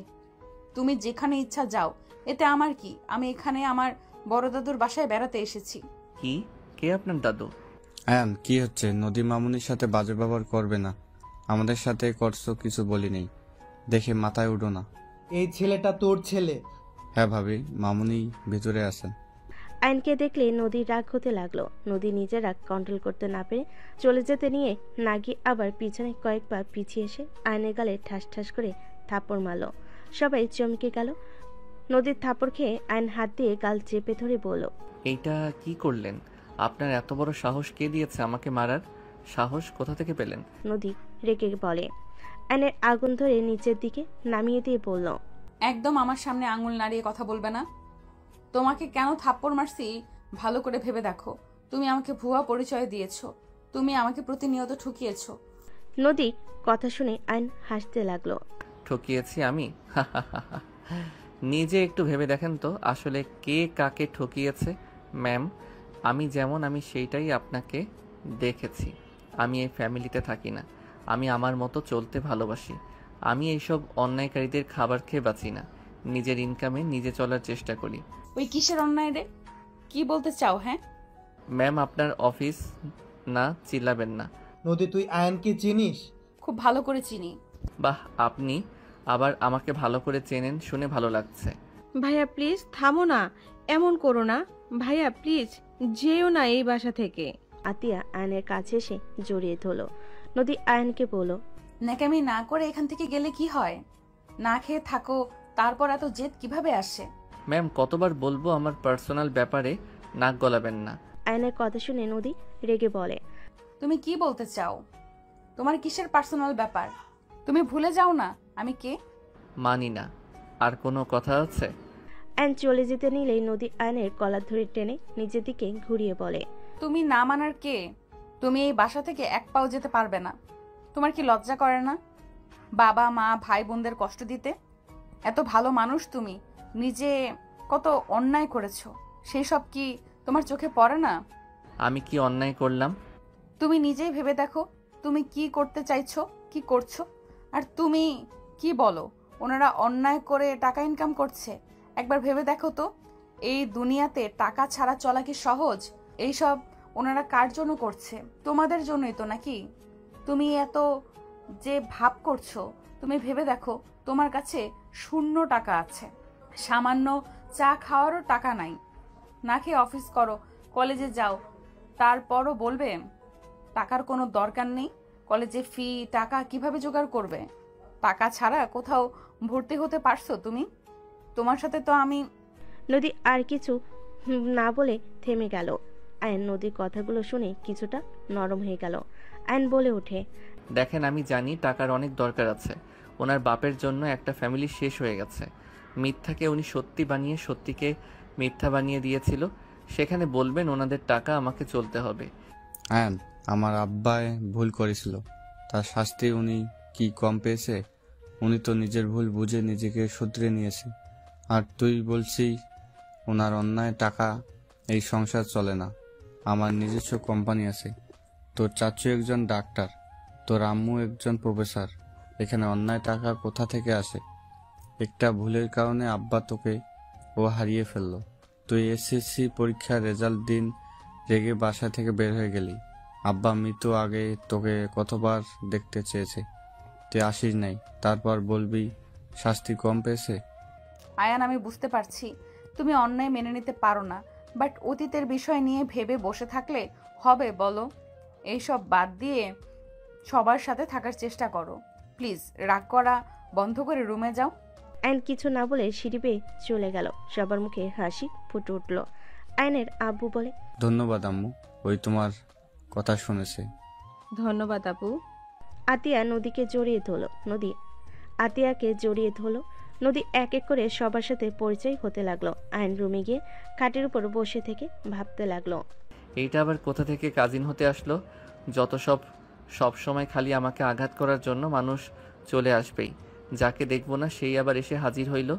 তুমি যেখানে ইচ্ছা যাও, এতে আমার কি? আমি এখানে আমার বড় দাদুর বাসায় বেড়াতে এসেছি। কি? কে আপনার দাদু? আয়ান, কি হচ্ছে? নদী মামুনির সাথে বাজে ব্যবহার করবে না। আমাদের সাথে করছো, কিছু বলি নেই দেখে মাথায় উঠো না। এই ছেলেটা তোর ছেলে? হ্যাঁ ভাবি, মামুনি ভিতরে আছেন। আইনকে দেখলে নদীর রাগ হতে লাগলো। নদী নিজের রাগ কন্ট্রোল করতে না পেরে চলে যেতে নিয়ে নাগি আবার পিছনে কয়েকবার পিছিয়ে এসে আইনের গালে ঠাস ঠাস করে থাপ্পড় মারল। সবাই চমকে গেল। নদীর থাপ্পড় খেয়ে আইন হাত দিয়ে গাল চেপে ধরে বলল, এইটা কি করলেন? আপনার এত বড় সাহস কে দিয়েছে আমাকে মারার? সাহস কোথা থেকে পেলেন? নদী রেগে বলে। আয়নের আগুন ধরে নিচের দিকে নামিয়ে দিয়ে বলল, একদম আমার সামনে আঙুল নাড়িয়ে কথা বলবে না। তোমাকে কেন থাপ্পড় মারছি ভালো করে ভেবে দেখো। তুমি আমাকে ভুয়া পরিচয় দিয়েছো, তুমি আমাকে প্রতিনিয়ত ঠকিয়েছো। নদী কথা শুনে আয়ন হাসতে লাগলো। ঠকিয়েছি আমি? নিজে একটু ভেবে দেখেন তো আসলে কে কাকে ঠকিয়েছে। ম্যাম, আমি যেমন আমি সেইটাই আপনাকে দেখেছি। আমি এই ফ্যামিলিতে থাকি না, আমি আমার মতো চলতে ভালোবাসি। আমি এইসব অন্যায়কারীদের খাবার খেয়ে বাঁচি না, নিজের ইনকামে নিজে চলার চেষ্টা করি। ওই কিসের অন্যায় রে? কি বলতে চাও? হ্যাঁ ম্যাম, আপনার অফিস না, চিল্লাবেন না। নদী, তুই আয়ানকে চিনিস? খুব ভালো করে চিনি। বাহ, আপনি আবার আমাকে ভালো করে চেনেন, শুনে ভালো লাগছে। ভাইয়া প্লিজ থামো না, এমন করো না। ভাইয়া প্লিজ যেও না এই বাসা থেকে। আতিয়া আয়নের কাছে এসে জড়িয়ে ধরলো। নদী আয়নকে বলল, ন্যাকামি না করে এখান থেকে গেলে কি হয়? না খেয়ে থাকো, তারপর এত জেদ কিভাবে আসে? ম্যাম, কতবার বলবো আমার পার্সোনাল ব্যাপারে নাক গলাবেন না। আয়নের কথা শুনে নদী রেগে বলে, তুমি কি বলতে চাও? তোমার কিসের পার্সোনাল ব্যাপার? তুমি ভুলে যাও না আমি কে। মানি না। আর কোনো কথা আছে? আয়ন চলে যেতে নিলেই নদী আয়নের কলার ধরে টেনে নিজের দিকে ঘুরিয়ে বলে, তুমি না মানার কে? তুমি এই বাসা থেকে এক পাও যেতে পারবে না। তোমার কি লজ্জা করে না বাবা মা ভাই বোনদের কষ্ট দিতে? এত ভালো মানুষ তুমি, নিজে কত অন্যায় করেছো, সেই সব কি তোমার চোখে পড়ে না? আমি কি অন্যায় করলাম? তুমি নিজেই ভেবে দেখো তুমি কি করতে চাইছো, কি করছো। আর তুমি কি বলো ওনারা অন্যায় করে টাকা ইনকাম করছে? একবার ভেবে দেখো তো, এই দুনিয়াতে টাকা ছাড়া চলা কি সহজ? এইসব ওনারা কার জন্য করছে? তোমাদের জন্যই তো নাকি? তুমি এত যে ভাব করছো, তুমি ভেবে দেখো তোমার কাছে শূন্য টাকা আছে, সামান্য চা খাওয়ারও টাকা নাই, না খেয়ে অফিস করো, কলেজে যাও, তারপরও বলবে টাকার কোনো দরকার নেই। কলেজে ফি টাকা কিভাবে জোগাড় করবে? টাকা ছাড়া কোথাও ভর্তি হতে পারছো তুমি? তোমার সাথে তো আমি। নদী আর কিছু না বলে থেমে গেল। আয়ন নদীর কথাগুলো শুনে কিছুটা নরম হয়ে গেল। আয়ন বলে ওঠে, দেখেন, আমি জানি টাকার অনেক দরকার আছে। ওনার বাপের জন্য একটা ফ্যামিলি শেষ হয়ে গেছে। মিথ্যাকে উনি সত্যি বানিয়ে সত্যিকে মিথ্যা বানিয়ে দিয়েছিল। সেখানে বলবেন ওনাদের টাকা আমাকে চলতে হবে। আয়ান, আমার আব্বায় ভুল করেছিল, তার শাস্তি উনি কি কম পেয়েছে? উনি তো নিজের ভুল বুঝে নিজেকে শুধরে নিয়েছে। আর তুই বলছি ওনার অন্যায় টাকা এই সংসার চলে না। আমার নিজস্ব কোম্পানি আছে, তোর চাচু একজন ডাক্তার, তোর আম্মু একজন প্রফেসর। এখানে অন্যায় টাকা কোথা থেকে আসে? একটা ভুলের কারণে আব্বা তোকে ও হারিয়ে ফেললো। তুই এসএসসি পরীক্ষার রেজাল্ট দিন রেগে বাসা থেকে বের হয়ে গেলি। আব্বা মৃত্যু আগে তোকে কতবার দেখতে চেয়েছে, তুই আসিস নাই। তারপর বলবি শাস্তি কম পেয়েছে? আয়ান, আমি বুঝতে পারছি তুমি অন্যায় মেনে নিতে পারো না, বাট অতীতের বিষয় নিয়ে ভেবে বসে থাকলে হবে বলো? এইসব বাদ দিয়ে সবার সাথে থাকার চেষ্টা করো। প্লিজ রাগ করা বন্ধ করে রুমে যাও। আয়ন কিছু না বলে সিঁড়ি বেয়ে চলে গেল। সবার মুখে হাসি ফুটে উঠল। আয়নের আব্বু বলে, ধন্যবাদ আম্মু, ওই তোমার কথা শুনেছে। ধন্যবাদ আপু। আতিয়া নদীকে জড়িয়ে ধরল। নদী আতিয়াকে জড়িয়ে ধরল। নদী এক এক করে সবার সাথে পরিচয় হতে লাগলো। আয়ন রুমে গিয়ে খাটের উপর বসে থেকে ভাবতে লাগলো, এইটা আবার কোথা থেকে কাজিন হতে আসলো? যত সব সময় খালি আমাকে আঘাত করার জন্য মানুষ চলে আসবেই, যাকে দেখবো না সেই আবার এসে হাজির হইল।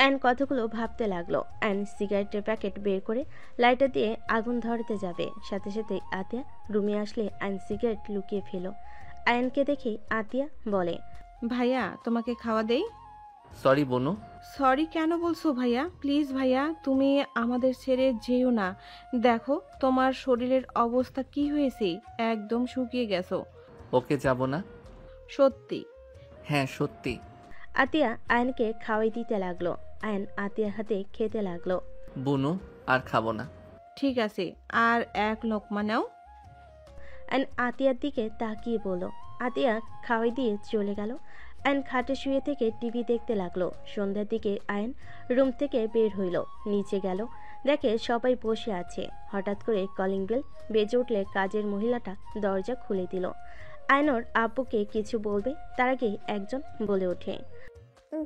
আয়ন কথাগুলো ভাবতে লাগলো। আয়ন সিগারেটের প্যাকেট বের করে লাইটার দিয়ে আগুন ধরাতে যাবে, সাথে সাথে আতিয়া রুমে আসলে আয়ন সিগারেট লুকিয়ে ফেলো। আয়নকে দেখে আতিয়া বলে, ভাইয়া তোমাকে খাওয়া দেই? সরি বনু। সরি কেন বলছো ভাইয়া? প্লিজ ভাইয়া, তুমি আমাদের ছেড়ে যেও না। দেখো তোমার শরীরের অবস্থা কি হয়েছে, একদম শুকিয়ে গেছো। ওকে, যাব না। সত্যি? হ্যাঁ সত্যি। আতিয়া আয়নকে খাওয়াই দিতে লাগলো। আয়ন আতিয়ার হাতে খেতে লাগলো। বনু, আর খাবো না। ঠিক আছে, আর এক লোকমা নাও। আয়ন আতিয়ার দিকে তাকিয়ে বলল। আতিয়া খাওয়াই দিয়ে চলে গেল। আয়ন খাটে শুয়ে থেকে টিভি দেখতে লাগলো। সন্ধ্যার দিকে আয়ন রুম থেকে বের হইল, নিচে গেল। দেখে সবাই বসে আছে। হঠাৎ করে কলিং বেল বেজে উঠলে কাজের মহিলাটা দরজা খুলে দিল। আয়নর আব্বুকে কিছু বলবে তার আগে একজন বলে ওঠে,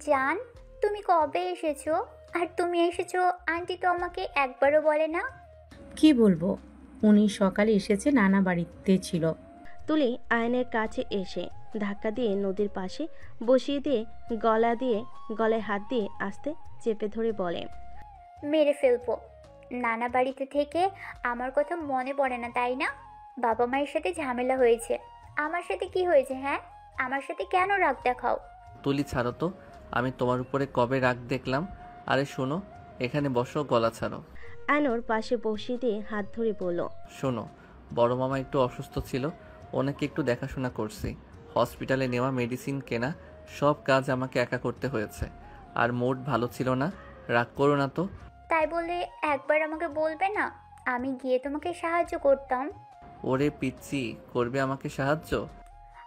জান, তুমি কবে এসেছো? আর তুমি এসেছো আন্টি তো আমাকে একবারও বলে না। কি বলবো, উনি সকালে এসেছে, নানা বাড়িতে ছিল। তুলি আয়নের কাছে এসে ধাক্কা দিয়ে নদীর পাশে বসিয়ে দিয়ে গলায় হাত দিয়ে আস্তে চেপে ধরে বলে, মেরে ফেলবো। নানা বাড়িতে থেকে আমার কথা মনে পড়ে না তাই না? বাবা মায়ের সাথে ঝামেলা হয়েছে। আমার সাথে কি হয়েছে? হ্যাঁ, আমার সাথে কেন রাগ দেখাও? তুলি ছাড়ো তো, আমি তোমার উপরে কবে রাগ দেখলাম? আরে শোনো, এখানে বসো, গলা ছাড়ো। আয়নর পাশে বসিয়ে দিয়ে হাত ধরে বলল, শোনো, বড় মামা একটু অসুস্থ ছিল, ওনাকে একটু দেখাশোনা করছি। হসপিটালে নেওয়া, মেডিসিন কেনা, সব কাজ আমাকে একা করতে হয়েছে। আর মোড ভালো ছিল না, রাগ করো না তো। তাই বলে একবার আমাকে বলবে না? আমি গিয়ে তোমাকে সাহায্য করতাম। ওরে পিচ্ছি, করবে আমাকে সাহায্য?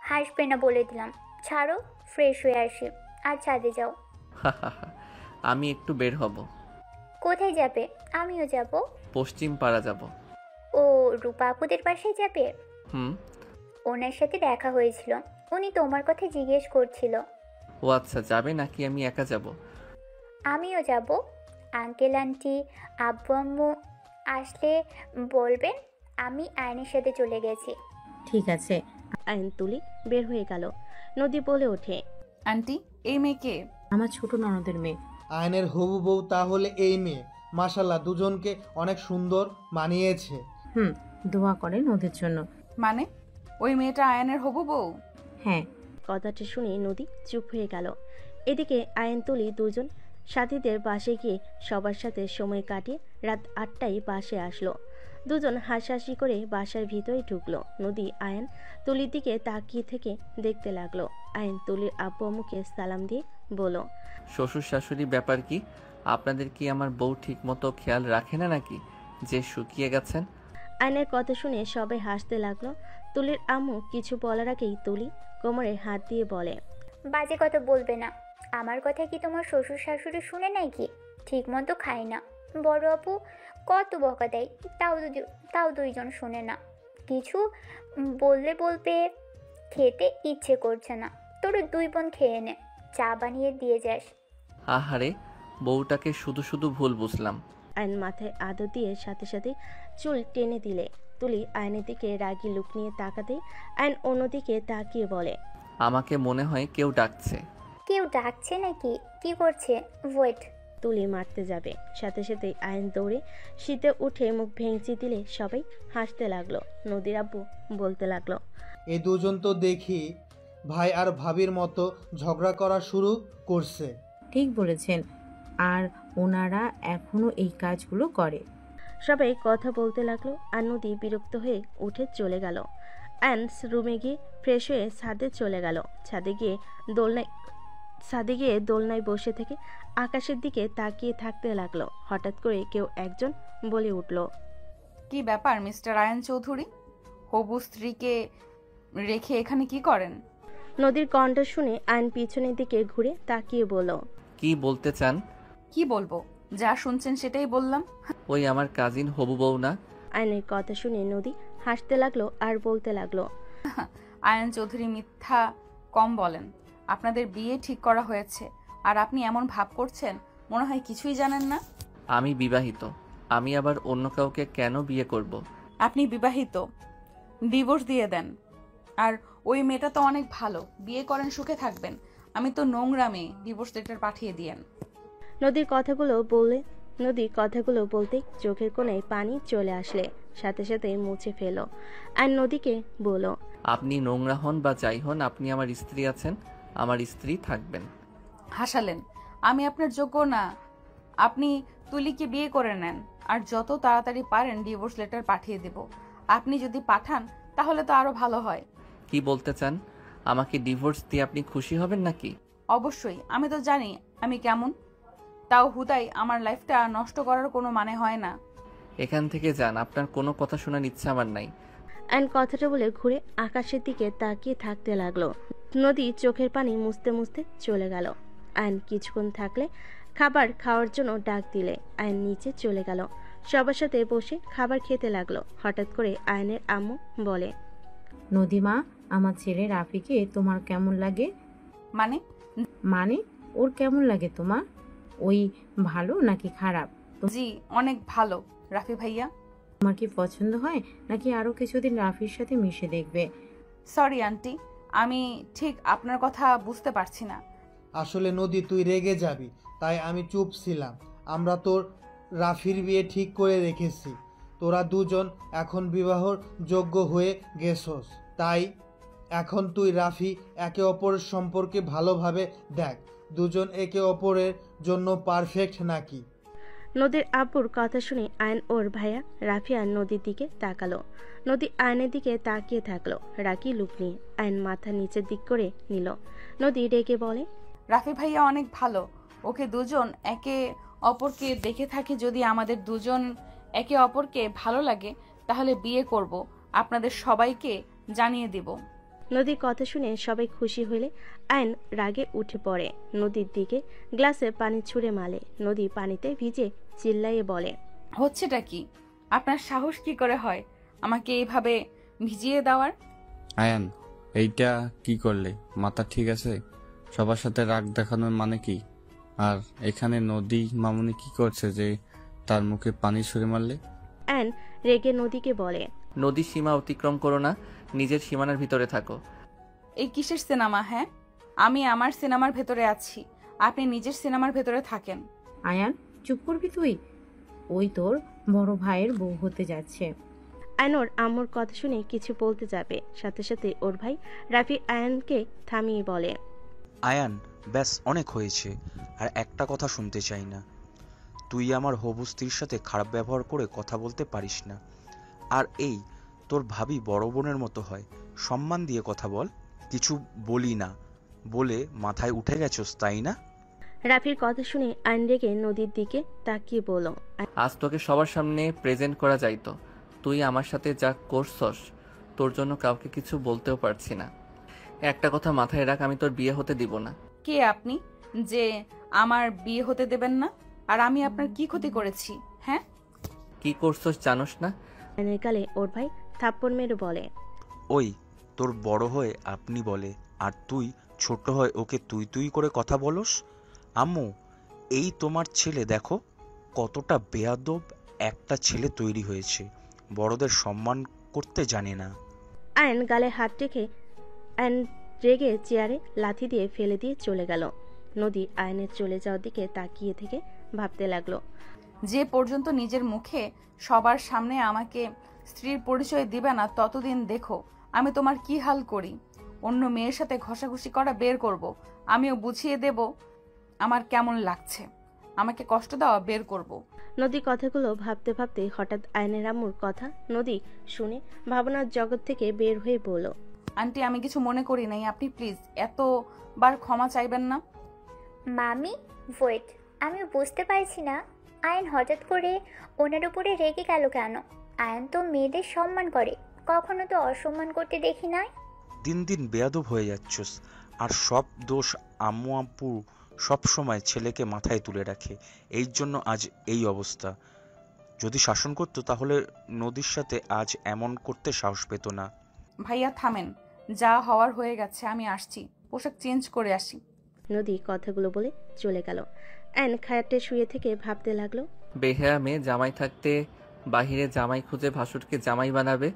হাসবে না বলে দিলাম। ছাড়ো, ফ্রেশ হয়ে আসি আর ছাদে যাও। আমি একটু বের হব। কোথায় যাবে? আমিও যাব। পশ্চিম পাড়া যাব। ও, রূপা আপুদের বাসায় যাবে? হুম। ওনার সাথে দেখা হয়েছিল, উনি তোমার কথা জিজ্ঞেস করছিল। ও আচ্ছা, যাবে নাকি আমি একা যাব? আমিও যাব। আঙ্কেল আন্টি আব্বু আম্মু আসলে বলবেন আমি আয়নের সাথে চলে গেছি। ঠিক আছে। আয়ন তুলি বের হয়ে গেল। নদী বলে ওঠে, আন্টি, এই মেয়ে কে? আমার ছোট ননদের মেয়ে। আয়নের হবু বউ তাহলে এই মেয়ে? মাশাল্লাহ, দুজনকে অনেক সুন্দর মানিয়েছে। দোয়া করেন ওদের জন্য। মানে ওই মেয়েটা আয়নের হবু বউ? হ্যাঁ। কথাটা শুনে নদী চুপ হয়ে গেল। এদিকে আয়ন তুলি দুজন সাথীদের বাসে গিয়ে সবার সাথে সময় কাটিয়ে রাত 8টায় বাসে আসলো। দুজন হাসাহাসি করে বাসার ভিতরে ঢুকলো। নদী আয়ন তুলির দিকে তাকিয়ে থেকে দেখতে লাগলো। আয়ন তুলির আব্বু আম্মুকে সালাম দিয়ে বলল, শ্বশুর শাশুড়ি ব্যাপার কি? আপনাদের কি আমার বউ ঠিক মতো খেয়াল রাখে না নাকি যে শুকিয়ে গেছেন? আয়নের কথা শুনে সবাই হাসতে লাগলো। তুলির আম্মু কিছু বলার আগেই তুলি কোমরে হাত দিয়ে বলে, বাজে কথা বলবে না। আমার কথা কি তোমার শ্বশুর শাশুড়ি শুনে নাই কি? ঠিক মতো খায় না। বড় আপু কত বকা দেয়, তাও দুইজন শুনে না। কিছু বললে বলবে খেতে ইচ্ছে করছে না, তোর দুই বোন খেয়ে নে, চা বানিয়ে দিয়ে যাস। আহারে, বউটাকে শুধু শুধু ভুল বুঝলাম। আয়ন মাথায় আদর দিয়ে সাথে সাথে চুল টেনে দিলে। তুলি আয়নের দিকে রাগি লুক নিয়ে তাকাতেই আয়ন অন্যদিকে তাকিয়ে বলে, আমাকে মনে হয় কেউ ডাকছে। কেউ ডাকছে নাকি? কি করছে? ওয়েট। তুলি মারতে যাবে, সাথে সাথে আয়ন দৌড়ে শীতে উঠে মুখ ভেঙচি দিলে সবাই হাসতে লাগলো। নদীর আব্বু বলতে লাগলো, এই দুজন তো দেখি ভাই আর ভাবির মতো ঝগড়া করা শুরু করছে। ঠিক বলেছেন, আর ওনারা এখনো এই কাজগুলো করে। সবাই কথা বলতে লাগলো আর নদী বিরক্ত হয়ে উঠে চলে গেল। আয়ন রুমে গিয়ে ফ্রেশ হয়ে ছাদে চলে গেল। ছাদে গিয়ে দোলনায় বসে থেকে আকাশের দিকে তাকিয়ে থাকতে লাগলো। হঠাৎ করে কেউ একজন বলে উঠল, কি ব্যাপার মিস্টার আয়ন চৌধুরী? হবু স্ত্রীকে রেখে এখানে কি করেন? নদীর কণ্ঠ শুনে আয়ন পিছনের দিকে ঘুরে তাকিয়ে বলল, কি বলতে চান? কি বলবো, যা শুনছেন সেটাই বললাম। ওই আমার কাজিন হবু বউ না? আয়নের কথা শুনে নদী হাসতে লাগলো আর বলতে লাগলো, আয়ন চৌধুরী মিথ্যা কম বলেন। আপনাদের বিয়ে ঠিক করা হয়েছে আর আপনি এমন ভাব করছেন মনে হয় কিছুই জানেন না। আমি বিবাহিত, আমি আবার অন্য কাউকে কেন বিয়ে করব? আপনি বিবাহিত, ডিভোর্স দিয়ে দেন। আর ওই মেয়েটা তো অনেক ভালো, বিয়ে করেন, সুখে থাকবেন। আমি তো নোংরা মেয়ে, ডিভোর্স লেটার পাঠিয়ে দিয়েন। নদীর কথাগুলো বলতে চোখের কোণায় পানি চলে আসলে সাথে সাথে মুছে ফেল। আর নদীকে বলল, আপনি নোংরা হন বা যাই হন, আপনি আমার স্ত্রী আছেন, আমার স্ত্রী থাকবেন। হাসালেন, আমি আপনার যোগ্য না। আপনি তুলিকে বিয়ে করে নেন আর যত তাড়াতাড়ি পারেন ডিভোর্স লেটার পাঠিয়ে দেব। আপনি যদি পাঠান তাহলে তো আরো ভালো হয়। কি বলতে চান? আমাকে ডিভোর্স দিয়ে আপনি খুশি হবেন নাকি? অবশ্যই, আমি তো জানি আমি কেমন। তাও হুদাই আমার লাইফটা নষ্ট করার কোনো মানে হয় না। এখান থেকে যান, আপনার কোনো কথা শোনার ইচ্ছা আমার নাই। আয়ন কথাটা বলে ঘুরে আকাশের দিকে তাকিয়ে থাকতে লাগলো। নদী চোখের পানি মুছতে মুছতে চলে গেল। আয়ন কিছুক্ষণ থাকলে খাবার খাওয়ার জন্য ডাক দিলে আয়ন নিচে চলে গেল। সবার সাথে বসে খাবার খেতে লাগলো। হঠাৎ করে আয়নের আম্মু বলে, নদীমা, আমার ছেলে রাফিকে তোমার কেমন লাগে? মানে? মানে ওর কেমন লাগে তোমার? ওই ভালো নাকি খারাপ? জি অনেক ভালো রাফি ভাইয়া। তোমার কি পছন্দ হয় নাকি আরো কিছুদিন রাফির সাথে মিশে দেখবে? সরি আন্টি, আমি ঠিক আপনার কথা বুঝতে পারছি না। আসলে নদী, তুই রেগে যাবি তাই আমি চুপ ছিলাম। আমরা তোর রাফির বিয়ে ঠিক করে রেখেছি। তোরা দুজন এখন বিবাহর যোগ্য হয়ে গেছস, তাই এখন তুই রাফি একে অপরের সম্পর্কে ভালোভাবে দেখ, দুজন একে অপরের জন্য পারফেক্ট নাকি। নদীর আব্বুর কথা শুনে আয়ন ওর ভাইয়া রাফি আর নদীর দিকে তাকালো। নদী আয়নের দিকে তাকিয়ে থাকলো রাগী লুক নিয়ে। আয়ন মাথা নিচের দিক করে নিল। নদী রেগে বলে, রাফি ভাইয়া অনেক ভালো, ওকে দুজন একে অপরকে দেখে থাকি। যদি আমাদের দুজন একে অপরকে ভালো লাগে তাহলে বিয়ে করব, আপনাদের সবাইকে জানিয়ে দিব। নদীর কথা শুনে সবাই খুশি হলে আয়ন রাগে উঠে পড়ে। নদীর দিকে গ্লাসে পানি ছুঁড়ে মারে। নদী পানিতে ভিজে চিল্লাইয়ে বলে, হচ্ছেটা কি? আপনার সাহস কি করে হয় আমাকে এইভাবে ভিজিয়ে দেওয়ার? আয়ান, এইটা কি করলে? মাথা ঠিক আছে? সবার সাথে রাগ দেখানোর মানে কি? আর এখানে নদী মামুনি কি করছে যে তার মুখে পানি ছুঁড়ে মারলে? আয়ন রেগে নদীকে বলে, নদীর সীমা অতিক্রম করো না, নিজের সীমানার ভিতরে থাকো। এই কিসের সিনেমা? হ্যাঁ, আমি আমার সিনেমার ভেতরে আছি, আপনি নিজের সিনেমার ভেতরে থাকেন। আয়ান, চুপ করবি তুই? ওই তোর বড় ভাইয়ের বউ হতে যাচ্ছে। আয়ন ওর আম্মুর কথা শুনে কিছু বলতে যাবে, সাথে সাথে ওর ভাই রাফি আয়নকে থামিয়ে বলে, আয়ান, ব্যাস অনেক হয়েছে। আর একটা কথা শুনতে চাই না। তুই আমার হবু স্ত্রীর সাথে খারাপ ব্যবহার করে কথা বলতে পারিস না। আর এই তোর ভাবি বড় বোনের মতো হয়, সম্মান দিয়ে কথা বল। কিছু বলি না বলে মাথায় উঠে গেছস, তাই না? রাফির কথা শুনে আয়ন রেগে নদীর দিকে তাকিয়ে বলল, আজ তোকে সবার সামনে প্রেজেন্ট করা যাইতো, তুই আমার সাথে যা করছস তোর জন্য কাউকে কিছু বলতেও পারছি না। একটা কথা মাথায় রাখ, আমি তোর বিয়ে হতে দিব না। কে আপনি যে আমার বিয়ে হতে দেবেন না? আর আমি আপনার কি ক্ষতি করেছি? হ্যাঁ, কি করছস জানোস না? আয়নের গালে ওর ভাই থাপ্পড় মেরে বলে, ওই তোর বড় হয়ে আপনি বলে, আর তুই ছোট হয়ে ওকে তুই তুই করে কথা বলস। আম্মু, এই তোমার ছেলে দেখো কতটা বেয়াদব একটা ছেলে তৈরি হয়েছে, বড়দের সম্মান করতে জানে না। আয়ন গালে হাত রেখে আয়ন রেগে চেয়ারে লাথি দিয়ে ফেলে দিয়ে চলে গেল। নদী আয়নের চলে যাওয়ার দিকে তাকিয়ে থেকে ভাবতে লাগলো, যে পর্যন্ত নিজের মুখে সবার সামনে আমাকে স্ত্রীর পরিচয় দিবে না ততদিন দেখো আমি তোমার কি হাল করি। অন্য মেয়ের সাথে ঘষাঘষি করা বের করব, আমিও বুঝিয়ে দেব আমার কেমন লাগছে। আমাকে কষ্ট দেওয়া বের করব। নদী কথাগুলো ভাবতে ভাবতে হঠাৎ আয়নের আম্মুর কথা নদী শুনে ভাবনার জগৎ থেকে বের হয়ে বলল, আন্টি, আমি কিছু মনে করি নাই, আপনি প্লিজ এতবার ক্ষমা চাইবেন না। মামি ওয়েট, আমি বুঝতে পারছি না আয়ন হঠাৎ করে ওনার উপরে রেগে গেল কেন? আয়ন তো মেয়েদের সম্মান করে, কখনো তো অসম্মান করতে দেখি নাই। দিন দিন বেয়াদব হয়ে যাচ্ছস, আর সব দোষ আম্মু আব্বু সব সময় ছেলেকে মাথায় তুলে রাখে, এই জন্য আজ এই অবস্থা। যদি শাসন করতো তাহলে নদীর সাথে আজ এমন করতে সাহস পেত না। ভাইয়া থামেন, যা হওয়ার হয়ে গেছে, আমি আসছি, পোশাক চেঞ্জ করে আসি। নদী কথাগুলো বলে চলে গেল। আয়ন খায়াতে শুয়ে থেকে ভাবতে লাগলো, বেহায়া মেয়ে জামাই থাকতে বাহিরে জামাই খুঁজে ভাসুরকে জামাই বানাবে,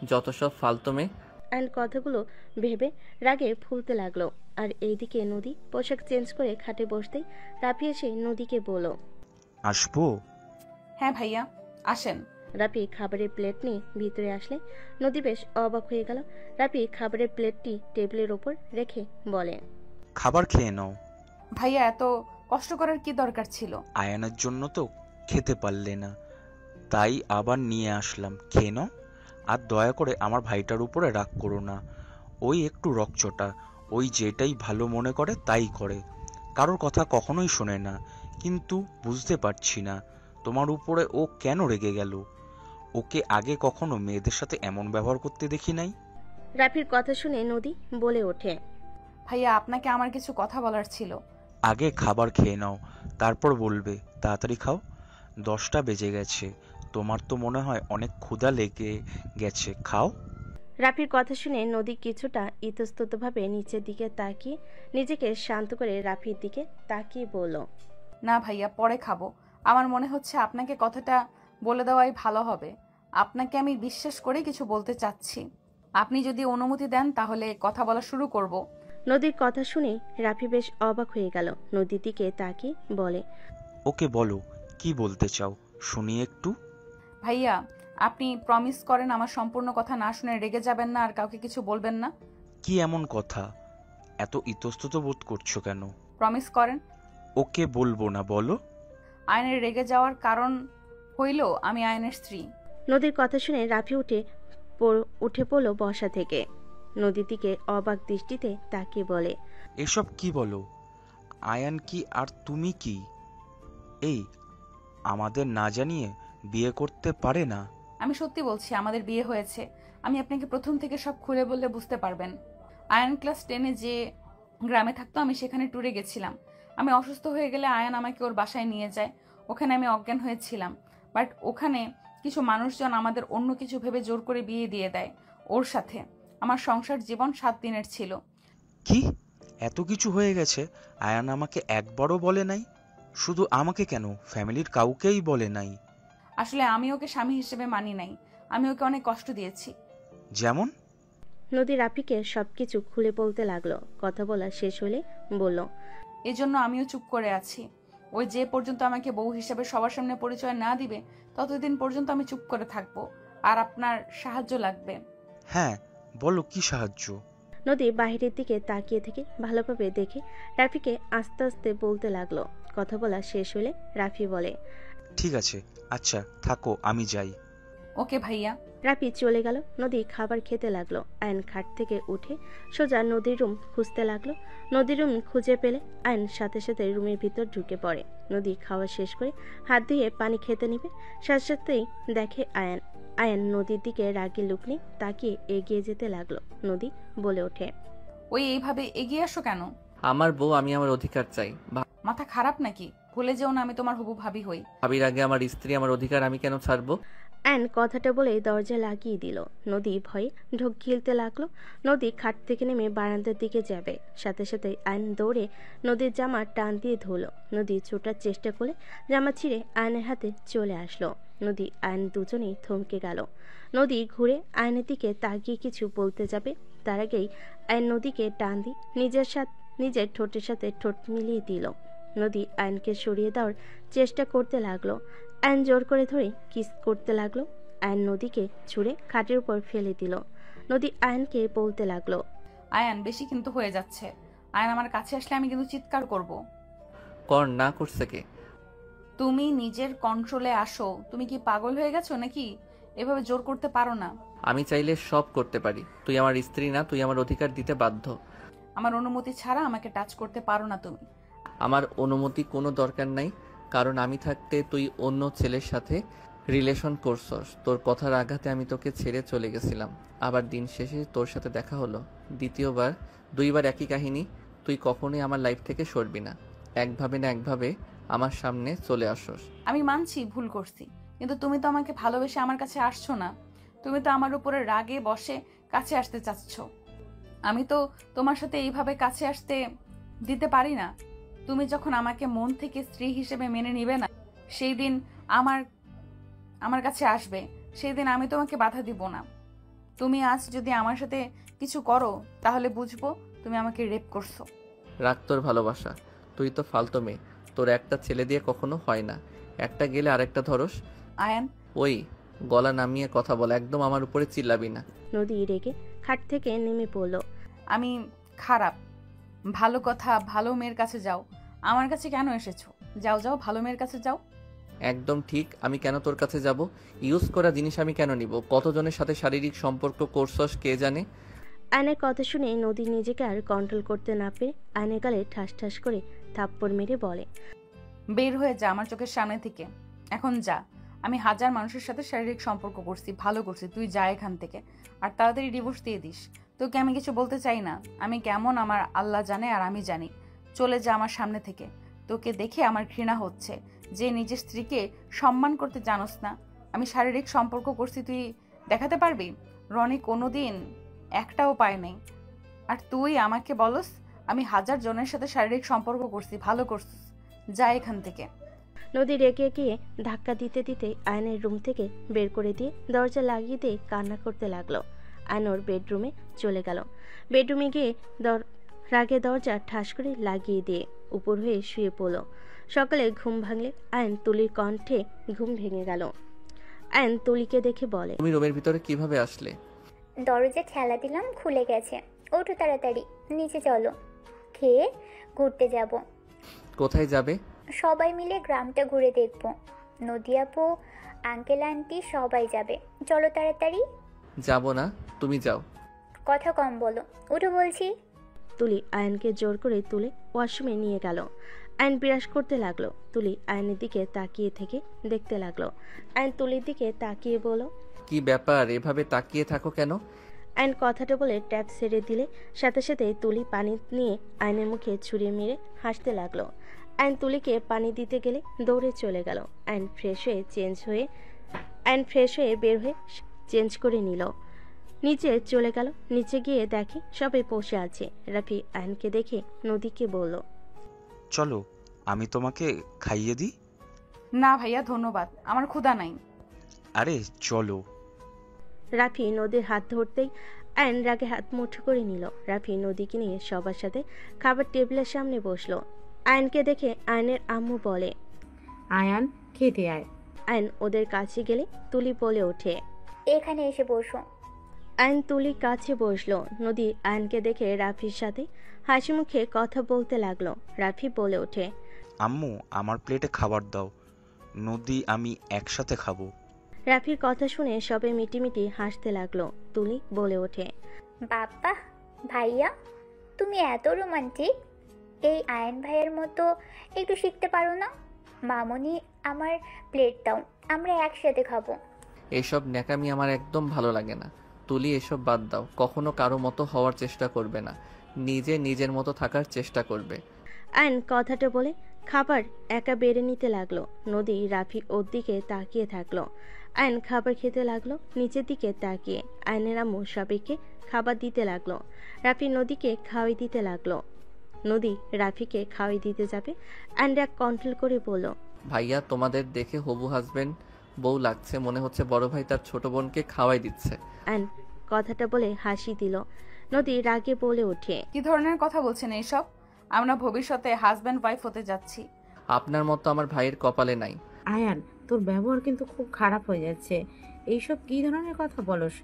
যত সব ফালতু মেয়ে। আয়ন কথাগুলো ভেবে রাগে ফুলতে লাগলো। আর এইদিকে নদী পোশাক চেঞ্জ করে খাটে বসতেই রাফি এসে নদীকে বলল, আসবো? হ্যাঁ ভাইয়া আসেন। রাফি খাবারের প্লেট নিয়ে ভিতরে আসলে নদী বেশ অবাক হয়ে গেল। রাফি খাবারের প্লেটটি টেবিলের ওপর রেখে বলে, খাবার খেয়ে নাও। ভাইয়া এত কষ্ট করার কি দরকার ছিল? আয়ানের জন্য তো খেতে পারলে না, তাই আবার নিয়ে আসলাম, খেয়ে নাও। আর দয়া করে আমার ভাইটার উপরে রাগ করো না, ওই একটু রকচটা, ওই যেটাই ভালো মনে করে তাই করে, কারোর কথা কখনোই শোনে না। কিন্তু বুঝতে পারছি না তোমার উপরে ও কেন রেগে গেল। ওকে আগে কখনো মেয়েদের সাথে এমন ব্যবহার করতে দেখি নাই। রাফির কথা শুনে নদী বলে ওঠে, ভাইয়া আপনাকে আমার কিছু কথা বলার ছিল। আগে খাবার খেয়ে নাও, তারপর বলবে। তাড়াতাড়ি খাও, 10টা বেজে গেছে, তোমার তো মনে হয় অনেক ক্ষুধা লেগে গেছে, খাও। রাফির কথা শুনে নদী কিছুটা ইতস্ততভাবে নিচের দিকে তাকিয়ে নিজেকে শান্ত করে রাফির দিকে তাকিয়ে বলল, না ভাইয়া, পরে খাবো। আমার মনে হচ্ছে আপনাকে কথাটা বলে দেওয়াই ভালো হবে। আপনাকে আমি বিশ্বাস করে কিছু বলতে চাচ্ছি। আপনি যদি অনুমতি দেন তাহলে কথা বলা শুরু করব। নদীর কথা শুনে রাফি বেশ অবাক হয়ে গেল। নদীর দিকে তাকিয়ে বলে, ওকে বলো, কি বলতে চাও শুনি একটু। ভাইয়া, আপনি প্রমিস করেন আমার সম্পূর্ণ কথা না শুনে রেগে যাবেন না আর কাউকে কিছু বলবেন না? কি এমন কথা, এত ইতস্তত বোধ করছো কেন? প্রমিস করেন। ওকে বলবো না, বলো। আয়নের রেগে যাওয়ার কারণ হইল আমি আয়নের স্ত্রী। নদীর কথা শুনে রাফি উঠে পড়ল বসা থেকে। নদীর দিকে অবাক দৃষ্টিতে তাকিয়ে বলে, এসব কি বলো? আয়ান কি আর তুমি কি এই আমাদের না জানিয়ে বিয়ে করতে পারে না? আমি সত্যি বলছি, আমাদের বিয়ে হয়েছে। আমি আপনাকে প্রথম থেকে সব খুলে বললে বুঝতে পারবেন। আয়ান ক্লাস 10-এ যে গ্রামে থাকতো, আমি সেখানে ট্যুরে গেছিলাম। আমি অসুস্থ হয়ে গেলে আয়ান আমাকে ওর বাসায় নিয়ে যায়। ওখানে আমি অজ্ঞান হয়েছিলাম, বাট ওখানে কিছু মানুষজন আমাদের অন্য কিছু ভেবে জোর করে বিয়ে দিয়ে দেয় ওর সাথে। আমার সংসার জীবন 7 দিনের ছিল। কি এত কিছু হয়ে গেছে? আয়ান আমাকে একবারও বলে নাই? শুধু আমাকে কেন, ফ্যামিলির কাউকেই বলে নাই? আসলে আমি ওকে স্বামী হিসেবে মানি নাই। আমি ওকে অনেক কষ্ট দিয়েছি। যেমন? নদী রাফিকে সবকিছু খুলে বলতে লাগলো। কথা বলা শেষ হলে বলল, এজন্য আমিও চুপ করে আছি। ওই যে পর্যন্ত আমাকে বউ হিসেবে সবার সামনে পরিচয় না দিবে, ততদিন পর্যন্ত আমি চুপ করে থাকবো। আর আপনার সাহায্য লাগবে। হ্যাঁ বলো, কি সাহায্য? নদী বাহিরের দিকে তাকিয়ে থেকে ভালোভাবে দেখে রাফিকে আস্তে আস্তে বলতে লাগলো। কথা বলা শেষ হলে রাফি বলে, ঠিক আছে, আচ্ছা থাকো, আমি যাই। ওকে ভাইয়া। রাফি চলে গেল। নদী খাবার খেতে লাগলো। আয়ন খাট থেকে উঠে সোজা নদীর রুম খুঁজতে লাগলো। নদীর রুম খুঁজে পেলে আয়ন সাথে সাথে রুমের ভিতর ঢুকে পড়ে। নদী খাওয়া শেষ করে হাত ধুয়ে পানি খেতে নিবে, সাথে সাথেই দেখে আয়ন নদীর দিকে রাগী লুক নিয়ে তাকিয়ে এগিয়ে যেতে লাগলো। নদী বলে ওঠে, ওই এইভাবে এগিয়ে আসো কেন? আমার বউ, আমি আমার অধিকার চাই। মাথা খারাপ নাকি? ভুলে যেও না আমি তোমার হবু ভাবি হই। ভাবির আগে আমার স্ত্রী, আমার অধিকার আমি কেন ছাড়বো? আয়ন কথাটা বলে দরজা লাগিয়ে দিল। নদী ভয়ে ঢোক গিলতে লাগলো। নদী খাট থেকে নেমে বারান্দার দিকে যাবে, সাথে সাথে আয়ন দৌড়ে নদীর জামা টান দিয়ে ধরল। নদী ছোটার চেষ্টা করে জামা ছিঁড়ে আয়নের হাতে চলে আসলো। নদী আয়ন দুজনেই থমকে গেল। নদী ঘুরে আয়নের দিকে তাকিয়ে কিছু বলতে যাবে, তার আগেই আয়ন নদীকে টান দিয়ে নিজের ঠোঁটের সাথে ঠোঁট মিলিয়ে দিল। নদী আয়নকে সরিয়ে দেওয়ার চেষ্টা করতে লাগলো। আয়ন জোর করে ধরে কিস করতে লাগলো। আয়ন নদীকে ছুঁড়ে খাটের উপর ফেলে দিল। নদী আয়নকে বলতে লাগলো, আয়ান বেশি কিন্তু হয়ে যাচ্ছে। আয়ান আমার কাছে আসলে আমি কিন্তু চিৎকার করব। কর না করছে কে? তুমি নিজের কন্ট্রোলে আসো। তুমি কি পাগল হয়ে গেছো নাকি? এভাবে জোর করতে পারো না। আমি চাইলে সব করতে পারি। তুই আমার স্ত্রী না, তুই আমার অধিকার দিতে বাধ্য। আমার অনুমতি ছাড়া আমাকে টাচ করতে পারো না তুমি। আমার অনুমতি কোনো দরকার নাই, কারণ আমি থাকতে তুই অন্য ছেলের সাথে রিলেশন করছস। তোর কথার আঘাতে আমি তোকে ছেড়ে চলে গেছিলাম, আবার দিন শেষে তোর সাথে দেখা হলো। দ্বিতীয়বার, 2বার একই কাহিনী। তুই কখনোই আমার লাইফ থেকে সরবি না। একভাবে না একভাবে আমার সামনে চলে আসস। আমি মানছি ভুল করছি, কিন্তু তুমি তো আমাকে ভালোবেসে আমার কাছে আসছো না। তুমি তো আমার উপরে রাগে বসে কাছে আসতে চাচ্ছ। আমি তো তোমার সাথে এইভাবে কাছে আসতে দিতে পারি না। তুমি যখন আমাকে মন থেকে স্ত্রী হিসেবে মেনে নিবে না, সেই দিন আমার কাছে আসবে, সেই দিন আমি তোমাকে বাধা দিব না। তুমি আজ যদি আমার সাথে কিছু করো তাহলে বুঝবো তুমি আমাকে রেপ করছো। রাখ তোর ভালোবাসা। তুই তো ফালতু মেয়ে। তোর একটা ছেলে দিয়ে কখনো হয় না। একটা গেলে আরেকটা ধরস। আয়ান, ওই গলা নামিয়ে কথা বল, একদম আমার উপরে চিল্লাবি না। নদী রেগে খাট থেকে নেমে পড়ল। আমি খারাপ? ভালো কথা, ভালো মেয়ের কাছে যাও। আমার কাছে কেন এসেছো? যাও যাও, ভালো মেয়ের কাছে যাও। একদম ঠিক। আমি কেন তোর কাছে যাব? ইউজ করা জিনিস আমি কেন নিব? কতজনের সাথে শারীরিক সম্পর্ক করছস কে জানে। আয়নের কথা শুনে নদী নিজেকে আর কন্ট্রোল করতে না পেরে আয়নের গালে ঠাস ঠাস করে থাপ্পড় মেরে বলে, বের হয়ে যা আমার চোখের সামনে থেকে। এখন যা। আমি হাজার মানুষের সাথে শারীরিক সম্পর্ক করছি, ভালো করছি। তুই যা এখান থেকে, আর তাড়াতাড়ি ডিভোর্স দিয়ে দিস। তোকে আমি কিছু বলতে চাই না। আমি কেমন আমার আল্লাহ জানে আর আমি জানি। চলে যা আমার সামনে থেকে। তোকে দেখে আমার ঘৃণা হচ্ছে যে নিজের স্ত্রীকে সম্মান করতে জানোস না। আমি শারীরিক সম্পর্ক করছি তুই দেখাতে পারবি? রনি কোনোদিন একটাও পায় নাই। আর তুই আমাকে বলস আমি 1000 জনের সাথে শারীরিক সম্পর্ক করছি, ভালো করছিস, যা এখান থেকে। নদী রেগে গিয়ে ধাক্কা দিতে দিতে আয়নের রুম থেকে বের করে দিয়ে দরজা লাগিয়ে দিয়ে কান্না করতে লাগলো। আয়ন ওর বেডরুমে চলে গেল। বেডরুমে গিয়ে রাগে দরজা ঠাস করে লাগিয়ে দিয়ে উপর হয়ে শুয়ে পড়ল। সকালে ঘুম ভাঙলে আয়ন তুলির কণ্ঠে ঘুম ভেঙে গেল। আয়ন তুলিকে দেখে বলে, তুমি রুমের ভিতরে কিভাবে আসলে? দরজা ঠেলা দিলাম, খুলে গেছে। ওঠো তাড়াতাড়ি, নিচে চলো, খেয়ে ঘুরতে যাব। কোথায় যাবে? সবাই মিলে গ্রামটা ঘুরে দেখব। নদী আপু, আঙ্কেল আন্টি সবাই যাবে। চলো তাড়াতাড়ি। যাব না, তুমি যাও। কথা কম বলো, উঠো বলছি। তুলি আয়নকে জোর করে তুলে ওয়াশরুমে নিয়ে গেল। আয়ন বিরাস করতে লাগলো। তুলি আয়নের দিকে তাকিয়ে থেকে দেখতে লাগলো। আয়ন তুলির দিকে তাকিয়ে বলল, কি ব্যাপার, এভাবে তাকিয়ে থাকো কেন? আয়ন কথাটা বলে ট্যাপ ছেড়ে দিলে সাথে সাথে তুলি পানি নিয়ে আয়নের মুখে ছুঁড়ে মেরে হাসতে লাগলো। আয়ন তুলিকে পানি দিতে গেলে দৌড়ে চলে গেল। আয়ন ফ্রেশ হয়ে বের হয়ে চেঞ্জ করে নিল। নিচে চলে গেল। নিচে গিয়ে দেখে সবাই বসে আছে। রাফি আয়নকে দেখে নদীকে বলল, চলো আমি তোমাকে খাইয়ে দিই। না ভাইয়া, ধন্যবাদ, আমার ক্ষুধা নাই। আরে চলো। রাফি নদীর হাত ধরতেই আয়ন রাগে হাত মুঠো করে নিল। রাফি নদীকে নিয়ে সবার সাথে খাবার টেবিলের সামনে বসলো। আয়নকে দেখে আয়নের আম্মু বলে, আয়ান খেতে আয়। আয়ন ওদের কাছে গেলে তুলি বলে ওঠে, এখানে এসে বসো। আয়ন তুলির কাছে বসলো। নদী আয়নকে দেখে রাফির সাথে হাসি মুখে কথা বলতে লাগলো। রাফি বলে ওঠে, আম্মু আমার প্লেটে খাবার দাও, নদী আমি একসাথে খাবো। রাফির কথা শুনে সবে মিটিমিটি হাসতে লাগলো। তুলি বলে ওঠে, বাবা ভাইয়া, তুমি এত রোমান্টিক। এই আয়ন ভাইয়ের মতো একটু শিখতে পারো না? মামনি, আমার প্লেট দাও, আমরা একসাথে খাবো। এসব ন্যাকামি আমার একদম ভালো লাগে না। তুলি, এসব বাদ দাও। কখনো কারো মতো হওয়ার চেষ্টা করবে না, নিজের মতো থাকার চেষ্টা করবে। আয়ন কথাটা বলে খাবার একা বেড়ে নিতে লাগলো। নদী রাফি ওর দিকে তাকিয়ে থাকলো। আয়ন খাবার খেতে লাগলো নিচের দিকে তাকিয়ে। আয়নের আম্মু সবাইকে খাবার দিতে লাগলো। রাফি নদীকে খাওয়াই দিতে লাগলো। নদী রাফিকে খাওয়াই দিতে যাবে, আয়ন রাগ কন্ট্রোল করে বলল, ভাইয়া, তোমাদের দেখে হবু হাজবেন্ড বউ লাগছে, মনে হচ্ছে বড় ভাই তার ছোট বোনকে খাওয়াই দিচ্ছে। আয়ন কথাটা বলে হাসি দিল। নদী রাগে বলে ওঠে, কি ধরনের কথা বলছেন এইসব? আমরা ভবিষ্যতে হাজব্যান্ড ওয়াইফ হতে যাচ্ছি। আপনার মতো আমার ভাইয়ের কপালে নাই। আয়ান, তোর ব্যবহার কিন্তু খুব খারাপ হয়ে যাচ্ছে। এইসব কি ধরনের কথা বলস?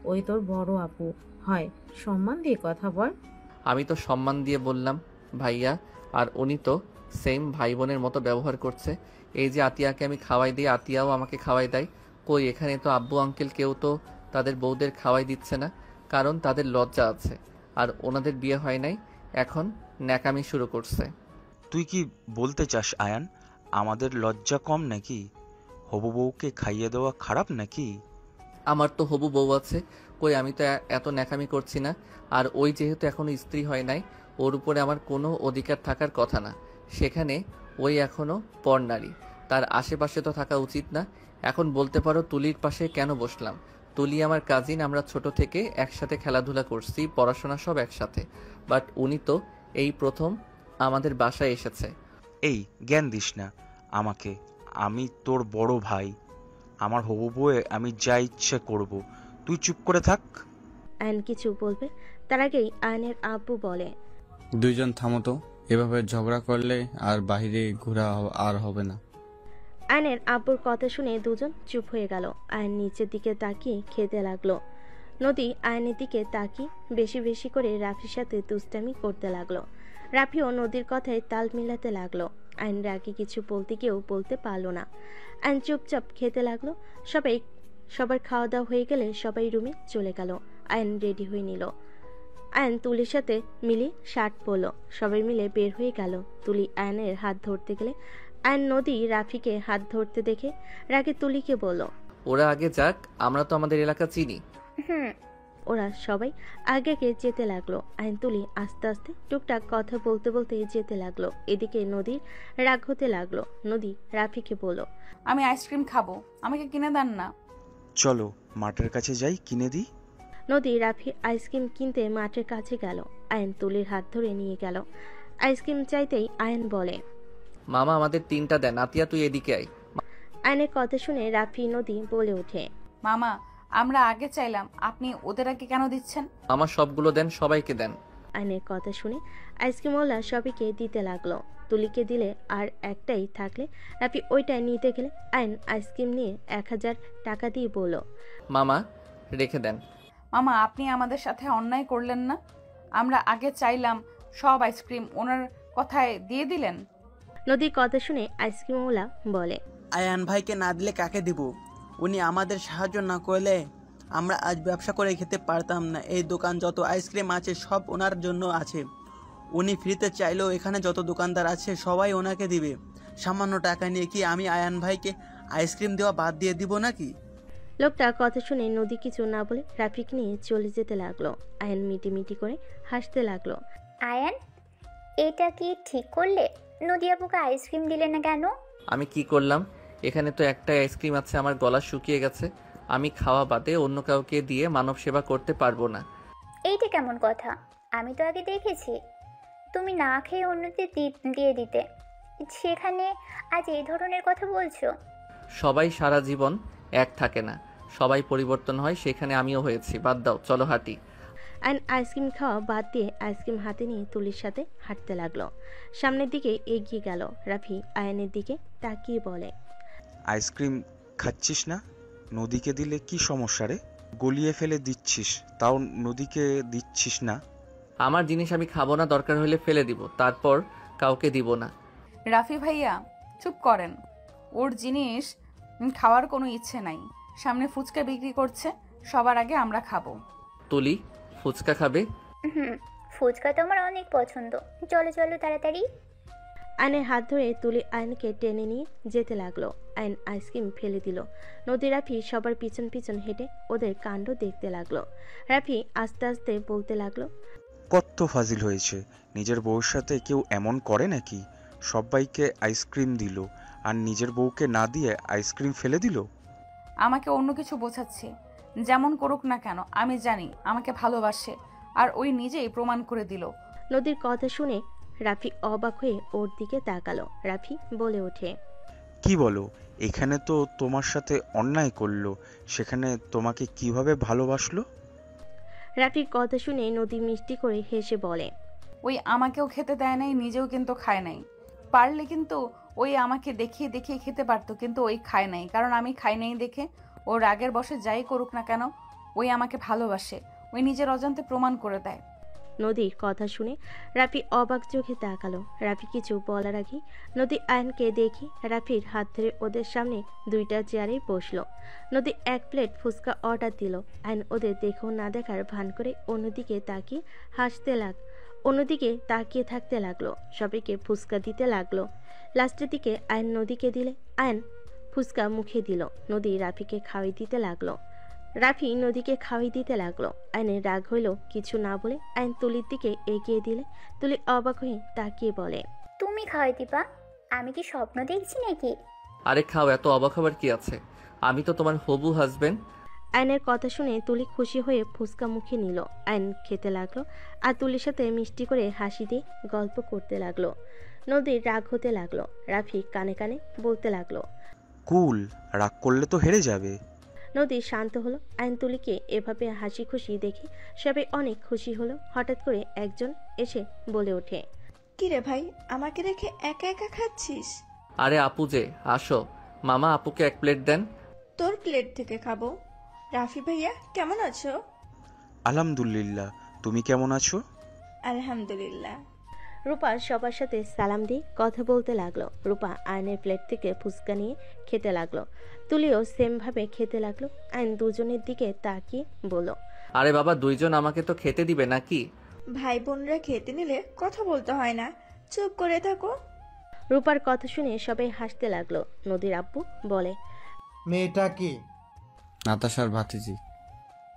ওই তোর বড় আপু হয়, সম্মান দিয়ে কথা বল। আমি তো সম্মান দিয়ে বললাম ভাইয়া, আর উনি তো সেম ভাই বোনের মতো ব্যবহার করছে। এই যে আতিয়াকে আমি খাওয়াই দিই, আতিয়াও আমাকে খাওয়াই দেয়। কই, এখানে তো আব্বু আঙ্কেল কেউ তো তাদের বউদের খাওয়াই দিচ্ছে না, কারণ তাদের লজ্জা আছে, আর ওনাদের বিয়ে হয় নাই, এখন ন্যাকামি শুরু করছে। তুই কি বলতে চাস আয়ান, আমাদের লজ্জা কম নাকি? হবু বউকে খাইয়ে দেওয়া খারাপ নাকি? আমার তো হবু বউ আছে, কই আমি তো এত ন্যাকামি করছি না। আর ওই যেহেতু এখনো স্ত্রী হয় নাই, ওর উপরে আমার কোনো অধিকার থাকার কথা না। সেখানে ওই এখনো পরনারী, তার আশেপাশে তো থাকা উচিত না। এখন বলতে পারো তুলির পাশে কেন বসলাম? তুলি আমার কাজিন, আমরা ছোট থেকে একসাথে খেলাধুলা করছি, পড়াশোনা সব একসাথে। বাট উনি তো এই প্রথম আমাদের বাসায় এসেছে। এই জ্ঞান দিস না আমাকে, আমি তোর বড় ভাই। আমার হবু বউয়ে আমি যা ইচ্ছে করব, তুই চুপ করে থাক। আয়ন কিছু বলবে তার আগেই আয়নের আব্বু বলে, দুইজন থামো তো, এভাবে ঝগড়া করলে আর বাইরে ঘোরা আর হবে না। আয়নের আব্বুর কথা শুনে দুজন চুপ হয়ে গেল। আয়ন নিচের দিকে তাকিয়ে খেতে লাগলো। নদী আয়নের দিকে তাকিয়ে বেশি বেশি করে রাফির সাথে দুষ্টামি করতে লাগলো। রাফিও নদীর কথায় তাল মিলাতে লাগলো। আয়ন রাগে কিছু বলতে গিয়েও বলতে পারলো না। আয়ন চুপচাপ খেতে লাগলো। সবার খাওয়া দাওয়া হয়ে গেলে সবাই রুমে চলে গেল। আয়ন রেডি হয়ে নিল। আয়ন তুলির সাথে মিলে শার্ট পরল। সবাই মিলে বের হয়ে গেল। তুলি আয়নের হাত ধরতে গেলে আয়ন নদী রাফিকে হাত ধরতে দেখে রাগে তুলিকে বলল, ওরা আগে যাক, আমরা তো আমাদের এলাকা চিনি। ওরা সবাই আগে যেতে লাগলো। আইন তুলি আস্তে আস্তে টুকটাক কথা বলতে বলতে যেতে লাগলো। এদিকে নদীর রাগ হতে লাগলো। নদী রাফিকে বলল, আমি আইসক্রিম খাবো, আমাকে কিনে দেন না। চলো মাঠের কাছে যাই, কিনে দিই। নদী রাফি আইসক্রিম কিনতে মাঠের কাছে গেল। আয়ন তুলির হাত ধরে নিয়ে গেল। আইসক্রিম চাইতেই আয়ন বলে, মামা আমাদের 3টা দেন। আতিয়া তুই এদিকে আয়। আয়নের কথা শুনে রাফি নদী বলে ওঠে, মামা আমরা আগে চাইলাম, আপনি ওদের আগে কেন দিচ্ছেন? আমার সবগুলো দেন, সবাইকে দেন। আয়নের কথা শুনে আইসক্রিমওয়ালা সবাইকে দিতে লাগলো। তুলিকে দিলে আর একটাই থাকলে রাফি ওইটাই নিতে গেলে আয়ন আইসক্রিম নিয়ে 1000 টাকা দিয়ে বলল, মামা রেখে দেন। মামা আপনি আমাদের সাথে অন্যায় করলেন না? আমরা আগে চাইলাম, সব আইসক্রিম ওনার কথায় দিয়ে দিলেন। নদীর কথা শুনে আইসক্রিমওয়ালা বলে, আয়ান ভাইকে না দিলে কাকে দিব? উনি আমাদের সাহায্য না করলে আমরা আজ ব্যবসা করে খেতে পারতাম না। এই দোকান যত আইসক্রিম আছে সব ওনার জন্য আছে। উনি ফ্রিতে চাইলেও এখানে যত দোকানদার আছে সবাই ওনাকে দিবে। সামান্য টাকা নিয়ে কি আমি আয়ান ভাইকে আইসক্রিম দেওয়া বাদ দিয়ে দিব নাকি? লোকটা কথা শুনে নদী কিছু না বলে রাফিক নিয়ে চলে যেতে লাগলো। আয়ন মিটি করে হাসতে লাগলো। আয়ান, এটা কি ঠিক করলে? নদী আপুকে আইসক্রিম দিলে না কেন? আমি কি করলাম? এখানে তো একটাই আইসক্রিম আছে, আমার গলা শুকিয়ে গেছে। আমি খাওয়া বাদে অন্য কাউকে দিয়ে মানব সেবা করতে পারবো না। এইটা কেমন কথা? আমি তো আগে দেখেছি তুমি না খেয়ে অন্যদের দিয়ে দিতে, সেখানে আজ এই ধরনের কথা বলছো। সবাই সারা জীবন এক থাকে না, সবাই পরিবর্তন হয়, সেখানে আমিও হয়েছি। বাদ দাও, চলো হাঁটি। আয়ন আইসক্রিম খাওয়া বাদ দিয়ে আইসক্রিম হাতে নিয়ে তুলির সাথে হাঁটতে লাগলো। সামনের দিকে এগিয়ে গেল। রাফি আয়নের দিকে তাকিয়ে বলে, আইসক্রিম খাচ্ছিস না? নদীকে দিলে কি সমস্যা রে? গলিয়ে ফেলে দিচ্ছিস, তাও নদীকে দিচ্ছিস না। আমার জিনিস আমি খাবো না, দরকার হলে ফেলে দিব, তারপর কাউকে দিব না। রাফি ভাইয়া চুপ করেন, ওর জিনিস খাওয়ার কোনো ইচ্ছে নাই। সামনে ফুচকা বিক্রি করছে, সবার আগে আমরা খাবো। তুলি ফুচকা খাবে? ফুচকা তো আমার অনেক পছন্দ। চলো চলো তাড়াতাড়ি। আয়নের হাত ধরে তুলি আয়নকে টেনে নিয়ে যেতে লাগলো। আয়ন আইসক্রিম ফেলে দিল। নদী রাফি সবার পিছন পিছন হেঁটে ওদের কাণ্ড দেখতে লাগলো। রাফি আস্তে আস্তে বলতে লাগলো, কত ফাজিল হয়েছে! নিজের বউর সাথে কেউ এমন করে নাকি? সবাইকে আইসক্রিম দিল আর নিজের বউকে না দিয়ে আইসক্রিম ফেলে দিল। আমাকে অন্য কিছু বোঝাচ্ছে। যেমন করুক না কেন, আমি জানি আমাকে ভালোবাসে, আর ওই নিজেই প্রমাণ করে দিল। নদীর কথা শুনে রাফি অবাক হয়ে ওর দিকে তাকালো। রাফি বলে ওঠে, কি বলো? এখানে তো তোমার সাথে অন্যায় করলো, সেখানে তোমাকে কিভাবে ভালোবাসলো? রাফির কথা শুনে নদী মিষ্টি করে হেসে বলে, ওই আমাকেও খেতে দেয় নাই, নিজেও কিন্তু খায় নাই। পারলে কিন্তু ওই আমাকে দেখিয়ে দেখিয়ে খেতে পারতো, কিন্তু ওই খায় নাই। কারণ আমি খাই নাই দেখে ও রাগের বশে যাই করুক না কেন, ওই আমাকে ভালোবাসে। ওই নিজের অজান্তে প্রমাণ করে দেয়। নদীর কথা শুনে রাফি অবাক চোখে তাকালো। রাফি কিছু বলার আগে নদী আয়নকে দেখি রাফির হাত ধরে ওদের সামনে 2টা চেয়ারে বসলো। নদী 1 প্লেট ফুচকা অর্ডার দিল। আয়ন ওদের দেখেও না দেখার ভান করে অন্যদিকে তাকিয়ে থাকতে লাগলো। সবাইকে ফুচকা দিতে লাগলো। লাস্টের দিকে আয়ন নদীকে দিলে আয়ন ফুচকা মুখে দিল। নদী রাফিকে খাওয়াই দিতে লাগলো। রাফি নদীকে খাওয়াই দিতে লাগলো। আয়নের রাগ হইল, কিছু না বলে আয়ন তুলির দিকে এগিয়ে দিলে তুলি অবাক হয়ে তাকিয়ে বলে, তুমি খাওয়াই দিবা? আমি কি স্বপ্ন দেখছি নাকি? আরে খাও, এত অবাক হবার কি আছে? আমি তো তোমার হবু হাজবেন্ড। আয়নের কথা শুনে তুলি খুশি হয়ে ফুচকা মুখে নিল। আয়ন খেতে লাগলো আর তুলির সাথে মিষ্টি করে হাসি দিয়ে গল্প করতে লাগলো। নদীর রাগ হতে লাগলো। রাফি কানে কানে বলতে লাগলো, কুল, রাগ করলে তো হেরে যাবে। নদী শান্ত হলো। আয়ন তুলিকে এভাবে হাসি খুশি দেখে সবাই অনেক খুশি হলো। হঠাৎ করে একজন এসে বলে ওঠে, কিরে ভাই, আমাকে রেখে একা একা খাচ্ছিস? আরে আপু যে, আসো। মামা আপুকে 1 প্লেট দেন। তোর প্লেট থেকে খাবো। রাফি ভাইয়া কেমন আছো? আলহামদুলিল্লাহ, তুমি কেমন আছো? আলহামদুলিল্লাহ। রূপা সবার সাথে সালাম দিয়ে কথা বলতে লাগলো। রূপা আয়নের প্লেট থেকে ফুচকা নিয়ে খেতে লাগলো। তুলিও সেম ভাবে খেতে লাগলো। আয়ন দুজনের দিকে তাকিয়ে বলল, আরে বাবা, 2জন আমাকে তো খেতে দিবে নাকি? ভাই বোনরা খেতে নিলে কথা বলতে হয় না, চুপ করে থাকো। রূপার কথা শুনে সবাই হাসতে লাগলো। নদীর আব্বু বলে, মেয়েটা কি? নাতাশার ভাতিজি।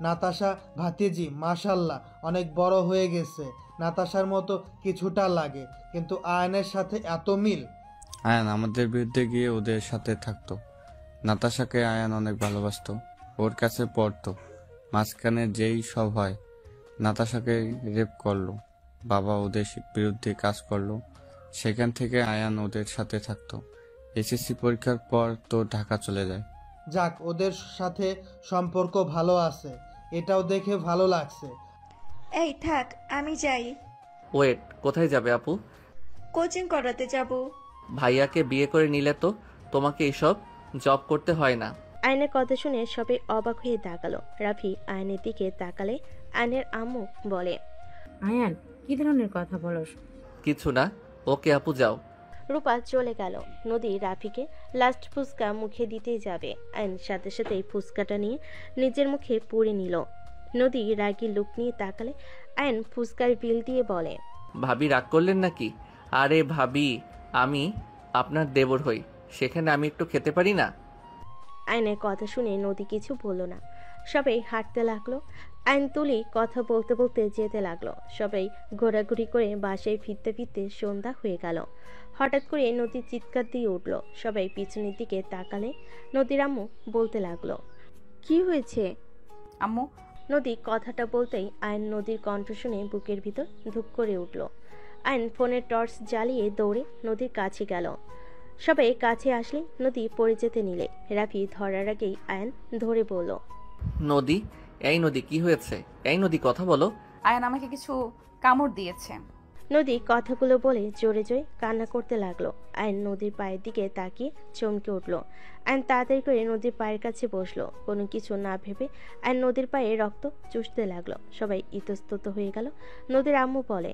নাতাশা ভাতিজি মাশাল্লাহ অনেক বড় হয়ে গেছে। নাতাশার মতো কিছুটা লাগে, কিন্তু আয়নের সাথে এত মিল। আয়ান আমাদের বিরুদ্ধে গিয়ে ওদের সাথে থাকতো। নাতাশাকে আয়ান অনেক ভালোবাসতো, ওর কাছে পড়তো। মাঝখানে যেই সব হয়, নাতাশাকে রেপ করলো, বাবা ওদের বিরুদ্ধে কাজ করলো, সেখান থেকে আয়ান ওদের সাথে থাকতো। এসএসসি পরীক্ষার পর তো ঢাকা চলে যায়। যাক, ওদের সাথে সম্পর্ক ভালো আছে, এটাও দেখে ভালো লাগছে। এই থাক, আমি যাই। ওয়েট, কোথায় যাবে আপু? কোচিং করাতে যাব। ভাইয়াকে বিয়ে করে নিলে তো তোমাকে এসব জব করতে হয় না। আয়নের কথা শুনে সবাই অবাক হয়ে তাকালো। রাফি আয়নের দিকে তাকালে আয়নের আম্মু বলে, আয়ান, কি ধরনের কথা বলস? কিছু না, ওকে আপু যাও। রূপা চলে গেল। নদী রাফিকে লাস্ট ফুচকা মুখে দিতেই যাবে, আয়ন সাথে সাথে ফুচকাটা নিয়ে নিজের মুখে পুরে নিল। নদী রাগী লুক নিয়ে তাকালে আয়ন ফুচকার বিল দিয়ে বলে, ভাবি রাগ করলেন নাকি? আরে ভাবি, আমি আপনার দেবর হই, সেখানে আমি একটু খেতে পারি না? আয়নের কথা শুনে নদী কিছু বলল না। সবাই হাঁটতে লাগলো। আইন তুলি কথা বলতে বলতে যেতে লাগলো। সবাই ঘোরাঘুরি করে বাসায় ফিরতে ফিরতে সন্ধ্যা হয়ে গেল। হঠাৎ করে নদী চিৎকার দিয়ে উঠল। সবাই পিছনের দিকে তাকালে নদীর আম্মু বলতে লাগলো, কি হয়েছে আম্মু? নদী কথাটা বলতেই আইন নদীর কণ্ঠ শুনে বুকের ভিতর ধুপ করে উঠল। আইন ফোনের টর্চ জ্বালিয়ে দৌড়ে নদীর কাছে গেল। সবাই কাছে আসলে নদী পড়ে যেতে নিলে রাফি ধরার আগেই আয়ন ধরে বলল, নদী, এই নদী, কি হয়েছে? এই নদী, কথা বলো। আয়ান আমাকে কিছু কামড় দিয়েছে। নদী কথাগুলো বলে জোরে জোরে কান্না করতে লাগলো। আয়ন নদীর পায়ের দিকে তাকিয়ে চমকে উঠল। আয়ন তাড়াতাড়ি করে নদীর পায়ের কাছে বসলো। কোনো কিছু না ভেবে আয়ন নদীর পায়ে রক্ত চুষতে লাগলো। সবাই ইতস্তত হয়ে গেল। নদীর আম্মু বলে,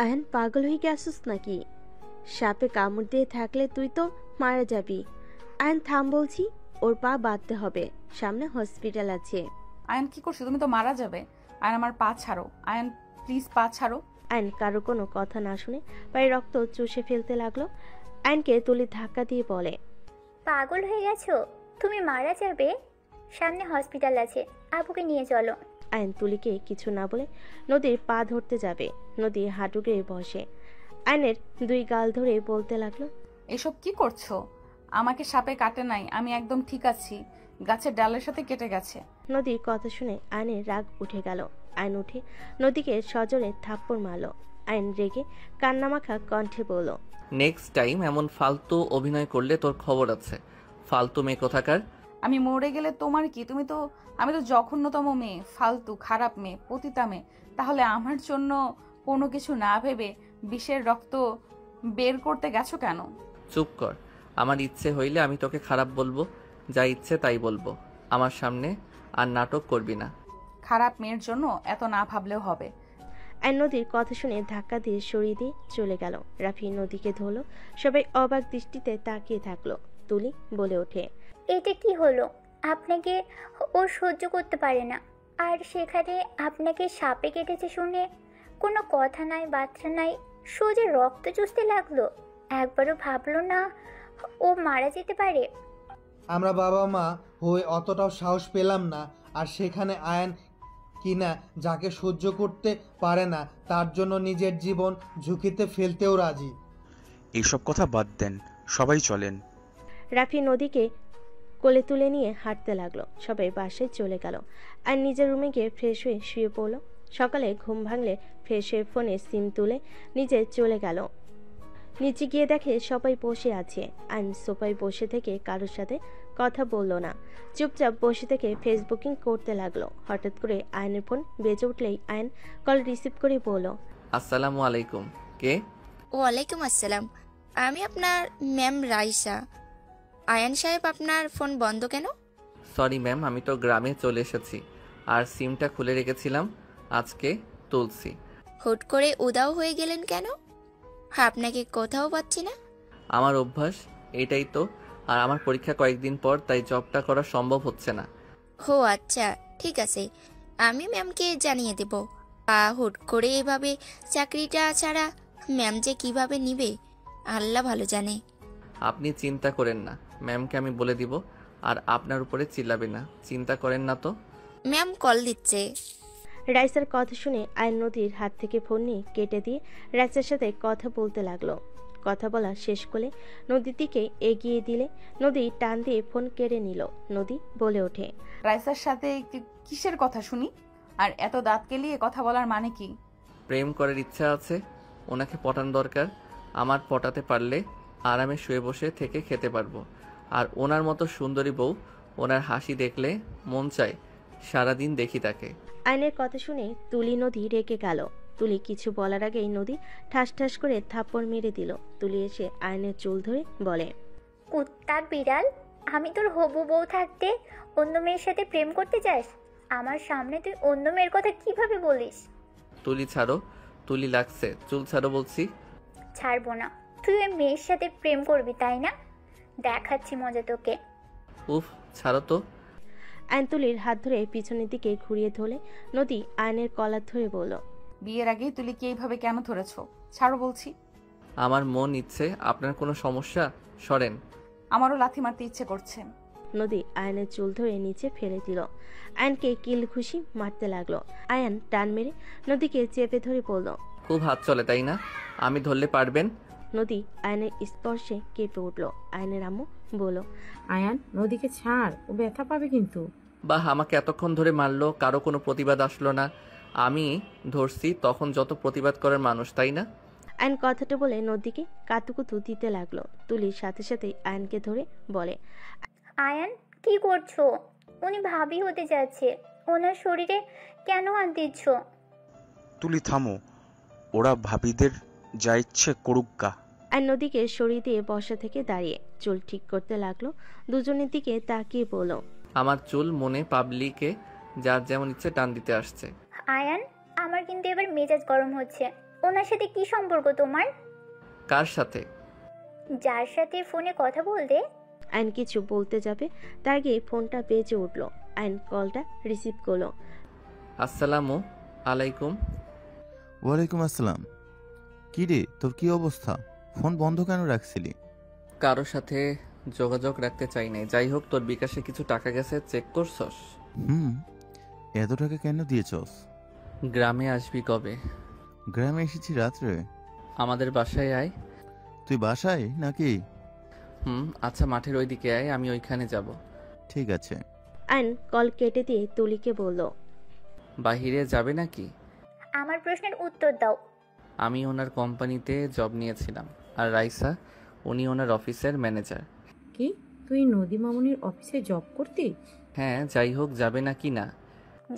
আয়ন পাগল হয়ে গেছিস নাকি? সাপে কামড় দিয়ে থাকলে তুই তো মারা যাবি। আয়ন থাম বলছি, ওর পা বাঁধতে হবে, সামনে হসপিটাল আছে। আয়ান কি করছো? তুমি তো মারা যাবে। আয়ান আমার পা ছাড়ো। আয়ান প্লিজ পা ছাড়ো। আয়ন কারো কোনো কথা না শুনে পায়ে রক্ত চুষে ফেলতে লাগলো। আয়নকে তুলি ধাক্কা দিয়ে বলে, পাগল হয়ে গেছো? তুমি মারা যাবে, সামনে হসপিটাল আছে, আবুকে নিয়ে চলো। আয়ন তুলিকে কিছু না বলে নদীর পা ধরতে যাবে। নদী হাঁটু গেড়ে বসে আয়নের দুই গাল ধরে বলতে লাগলো, এসব কি করছো? আমাকে সাপে কাটে নাই, আমি একদম ঠিক আছি, গাছের ডালের সাথে কেটে গেছে। নদীর কথা শুনে আয়নের রাগ উঠে গেল। আয়ন উঠে নদীকে সজোরে থাপ্পড় মারল। আয়ন রেগে কান্নামাখা কণ্ঠে বলল, নেক্সট টাইম এমন ফালতু অভিনয় করলে তোর খবর আছে। ফালতু মেয়ে কোথাকার। আমি মরে গেলে তোমার কি? আমি তো জঘন্যতম মেয়ে, ফালতু খারাপ মেয়ে, পতিতা মেয়ে। তাহলে আমার জন্য কোনো কিছু না ভেবে বিষের রক্ত বের করতে গেছো কেন? চুপ কর। আমার ইচ্ছে হইলে আমি তোকে খারাপ বলবো, যা ইচ্ছে তাই বলবো। আমার সামনে আর নাটক করবি না। খারাপ মেয়ের জন্য এত না ভাবলেও হবে। আয়ন নদীর কথা শুনে ধাক্কা দিয়ে সরিয়ে দিয়ে চলে গেল। রাফি নদীকে ধরল। সবাই অবাক দৃষ্টিতে তাকিয়ে থাকলো। তুলি বলে ওঠে, এটা কি হলো? আপনাকে ও সহ্য করতে পারে না, আর সেখানে আপনাকে সাপে কেটেছে শুনে কোনো কথা নাই, বার্তা নাই, সোজা রক্ত চুষতে লাগলো। একবারও ভাবলো না ও মারা যেতে পারে? আমরা বাবা মা হয়ে অতটাও সাহস পেলাম না, আর সেখানে আয়ন কিনা যাকে সহ্য করতে পারে না তার জন্য নিজের জীবন ঝুঁকিতে ফেলতেও রাজি। এইসব কথা বাদ দেন, সবাই চলেন। রাফি নদীকে কোলে তুলে নিয়ে হাঁটতে লাগলো। সবাই বাসায় চলে গেল। আর নিজের রুমে গিয়ে ফ্রেশ হয়ে শুয়ে পড়লো। সকালে ঘুম ভাঙলে ফ্রেশ হয়ে ফোনে সিম তুলে নিজে চলে গেল। নিচে গিয়ে দেখে সবাই বসে আছে। আইন সোফায় বসে থেকে কারোর সাথে কথা বলল না, চুপচাপ বসে থেকে ফেসবুকিং করতে লাগলো। হঠাৎ করে আয়নের ফোন বেজে উঠলেই আয়ন কল রিসিভ করে বলল, আসসালামু আলাইকুম। কে? ওয়ালাইকুম আসসালাম, আমি আপনার ম্যাম রাইসা। আয়ান সাহেব, আপনার ফোন বন্ধ কেন? সরি ম্যাম, আমি তো গ্রামে চলে এসেছি আর সিমটা খুলে রেখেছিলাম, আজকে তুলছি। হুট করে উদাও হয়ে গেলেন কেন? আপনাকে কোথাও পাচ্ছি না। আমার অভ্যাস এটাই তো, আর আমার পরীক্ষা কয়েকদিন পর, তাই জবটা করা সম্ভব হচ্ছে না। ও আচ্ছা, ঠিক আছে, আমি ম্যামকে জানিয়ে দেব। হুট করে এভাবে চাকরিটা ছাড়া ম্যাম যে কিভাবে নিবে আল্লাহ ভালো জানে। আপনি চিন্তা করেন না, ম্যামকে আমি বলে দিব, আর আপনার উপরে চিল্লাবে না, চিন্তা করেন না তো। ম্যাম কল দিচ্ছে। রাইসার কথা শুনে আয়ন নদীর হাত থেকে ফোন নিয়ে কেটে দিয়ে রাইসার সাথে কথা বলতে লাগলো। কথা বলা শেষ করে নদীর দিকে এগিয়ে দিলে নদী টান দিয়ে ফোন কেড়ে নিল। নদী বলে ওঠে, রাইসার সাথে কিসের কথা শুনি? আর এত দাঁত কেলিয়ে কথা বলার মানে কি? প্রেম করার ইচ্ছা আছে, ওনাকে পটান দরকার। আমার পটাতে পারলে আরামে শুয়ে বসে থেকে খেতে পারবো। আর ওনার মতো সুন্দরী বউ, ওনার হাসি দেখলে মন চায় সারাদিন দেখি তাকে। আয়নের কথা শুনে তুলি নদী রেগে গেল। তুলি কিছু বলার আগেই নদী ঠাস ঠাস করে থাপ্পড় মেরে দিল। তুলি এসে আয়নের চুল ধরে বলে, কুত্তার বিড়াল, আমি তোর হবু বউ থাকতে অন্য মেয়ের সাথে প্রেম করতে চাস? আমার সামনে তুই অন্য মেয়ের কথা কিভাবে বলিস? তুলি ছাড়ো, তুলি লাগছে, চুল ছাড়ো বলছি। ছাড়বো না। তুই ওই মেয়ের সাথে প্রেম করবি তাই না? দেখাচ্ছি মজা তোকে। উফ, ছাড়ো তো। আয়ন তুলির হাত ধরে পিছনের দিকে ঘুরিয়ে ধরলে নদী আয়নের কলার ধরে বলল, বিয়ের আগেই তুলি কি এইভাবে কেন ধরেছ? ছাড়ো বলছি। আমার মন ইচ্ছে, আপনার কোনো সমস্যা? সরেন। আমারও লাথি মারতে ইচ্ছে করছে। নদী আয়নের চুল ধরে নিচে ফেলে দিল। আয়নকে কিল ঘুষি মারতে লাগলো। আয়ন টান মেরে নদীকে চেপে ধরে বলল, খুব হাত চলে তাই না? আমি ধরলে পারবেন? নদী আয়নের স্পর্শে কেঁপে উঠল। আয়নের আম্মু বলল, আয়ান নদীকে ছাড়, ও ব্যথা পাবে কিন্তু। বাহ, আমাকে এতক্ষণ ধরে মারলো, কারো কোনো প্রতিবাদ আসলো না। আমি ধরছি তখন যত প্রতিবাদ করার মানুষ, তাই না? আয়ন কথাটা বলে নদীকে কাতুকুতু দিতে লাগলো। তুলির সাথে সাথে আয়নকে ধরে বলে, আয়ান কি করছো? উনি ভাবি হতে যাচ্ছে, ওনার শরীরে কেন হাত দিচ্ছ? তুলি থামো, ওরা ভাবিদের যা ইচ্ছে করুক গা। আয়ন নদীকে সরিয়ে দিয়ে বসা থেকে দাঁড়িয়ে চুল ঠিক করতে লাগলো। দুজনের দিকে তাকিয়ে বলল, আমার চুল মনে পাবলিকে যার যেমন ইচ্ছে টান দিতে আসছে। আয়ান, আমার কিন্তু এবার মেজাজ গরম হচ্ছে। ওনার সাথে কি সম্পর্ক তোমার? কার সাথে? যার সাথে ফোনে কথা বলতে। আয়ন কিছু বলতে যাবে তার আগে ফোনটা বেজে উঠলো। আয়ন কলটা রিসিভ করলো। আসসালামু আলাইকুম। ওয়ালাইকুম আসসালাম। কি রে, তোর কি অবস্থা? ফোন বন্ধ কেন রাখছিলি? কারোর সাথে যোগাযোগ রাখতে চাই নাই। যাই হোক, তোর বিকাশে কিছু টাকা গেছে, চেক করছস? এত টাকা কেন দিয়েছস? গ্রামে আসবি কবে? গ্রামে এসেছি রাত্রে। আমাদের বাসায় আয়। তুই বাসায় নাকি? আচ্ছা, মাঠের ওইদিকে আয়, আমি ওইখানে যাব। ঠিক আছে। আয়ন কল কেটে দিয়ে তুলিকে বলল, বাহিরে যাবে নাকি? আমার প্রশ্নের উত্তর দাও। আমি ওনার কোম্পানিতে জব নিয়েছিলাম, আর রাইসা উনি ওনার অফিসের ম্যানেজার। কি, তুই নদী মামুনির অফিসে জব করতি? হ্যাঁ, যাই হোক, যাবে নাকি না?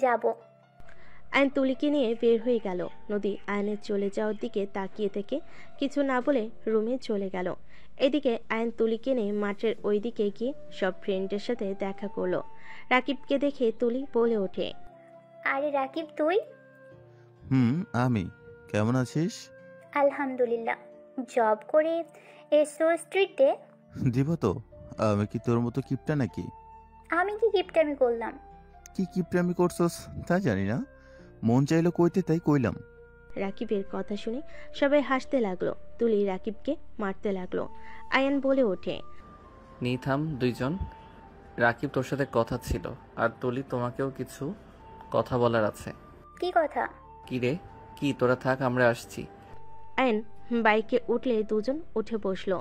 যাব। আয়ন তুলিকে নিয়ে বের হয়ে গেল। নদী আয়নের চলে যাওয়ার দিকে তাকিয়ে থেকে কিছু না বলে রুমে চলে গেল। এদিকে আয়ন তুলিকে নিয়ে মাঠের ওই দিকে গিয়ে সব ফ্রেন্ডের সাথে দেখা করলো। রাকিবকে দেখে তুলি বলে ওঠে, আরে রাকিব তুই? আমি। কেমন আছিস? আলহামদুলিল্লাহ। জব করে এসো স্ট্রিটে? দিব তো। আমি কি তোর মতো কিপটা নাকি? আমি কি কিপটামি করলাম? কি কিপটামি করছস তা জানি না, মন চাইলো কইতে তাই কইলাম। রাকিবের কথা শুনে সবাই হাসতে লাগলো। তুলি রাকিবকে মারতে লাগলো। আয়ান বলে ওঠে, নিথাম দুইজন। রাকিব, তোর সাথে কথা ছিল, আর তুলি তোমাকেও কিছু কথা বলার আছে। কি কথা? কি রে? কি, তোরা থাক, আমরা আসছি। আয়ন বাইকে উঠলে দুজন উঠে বসলো।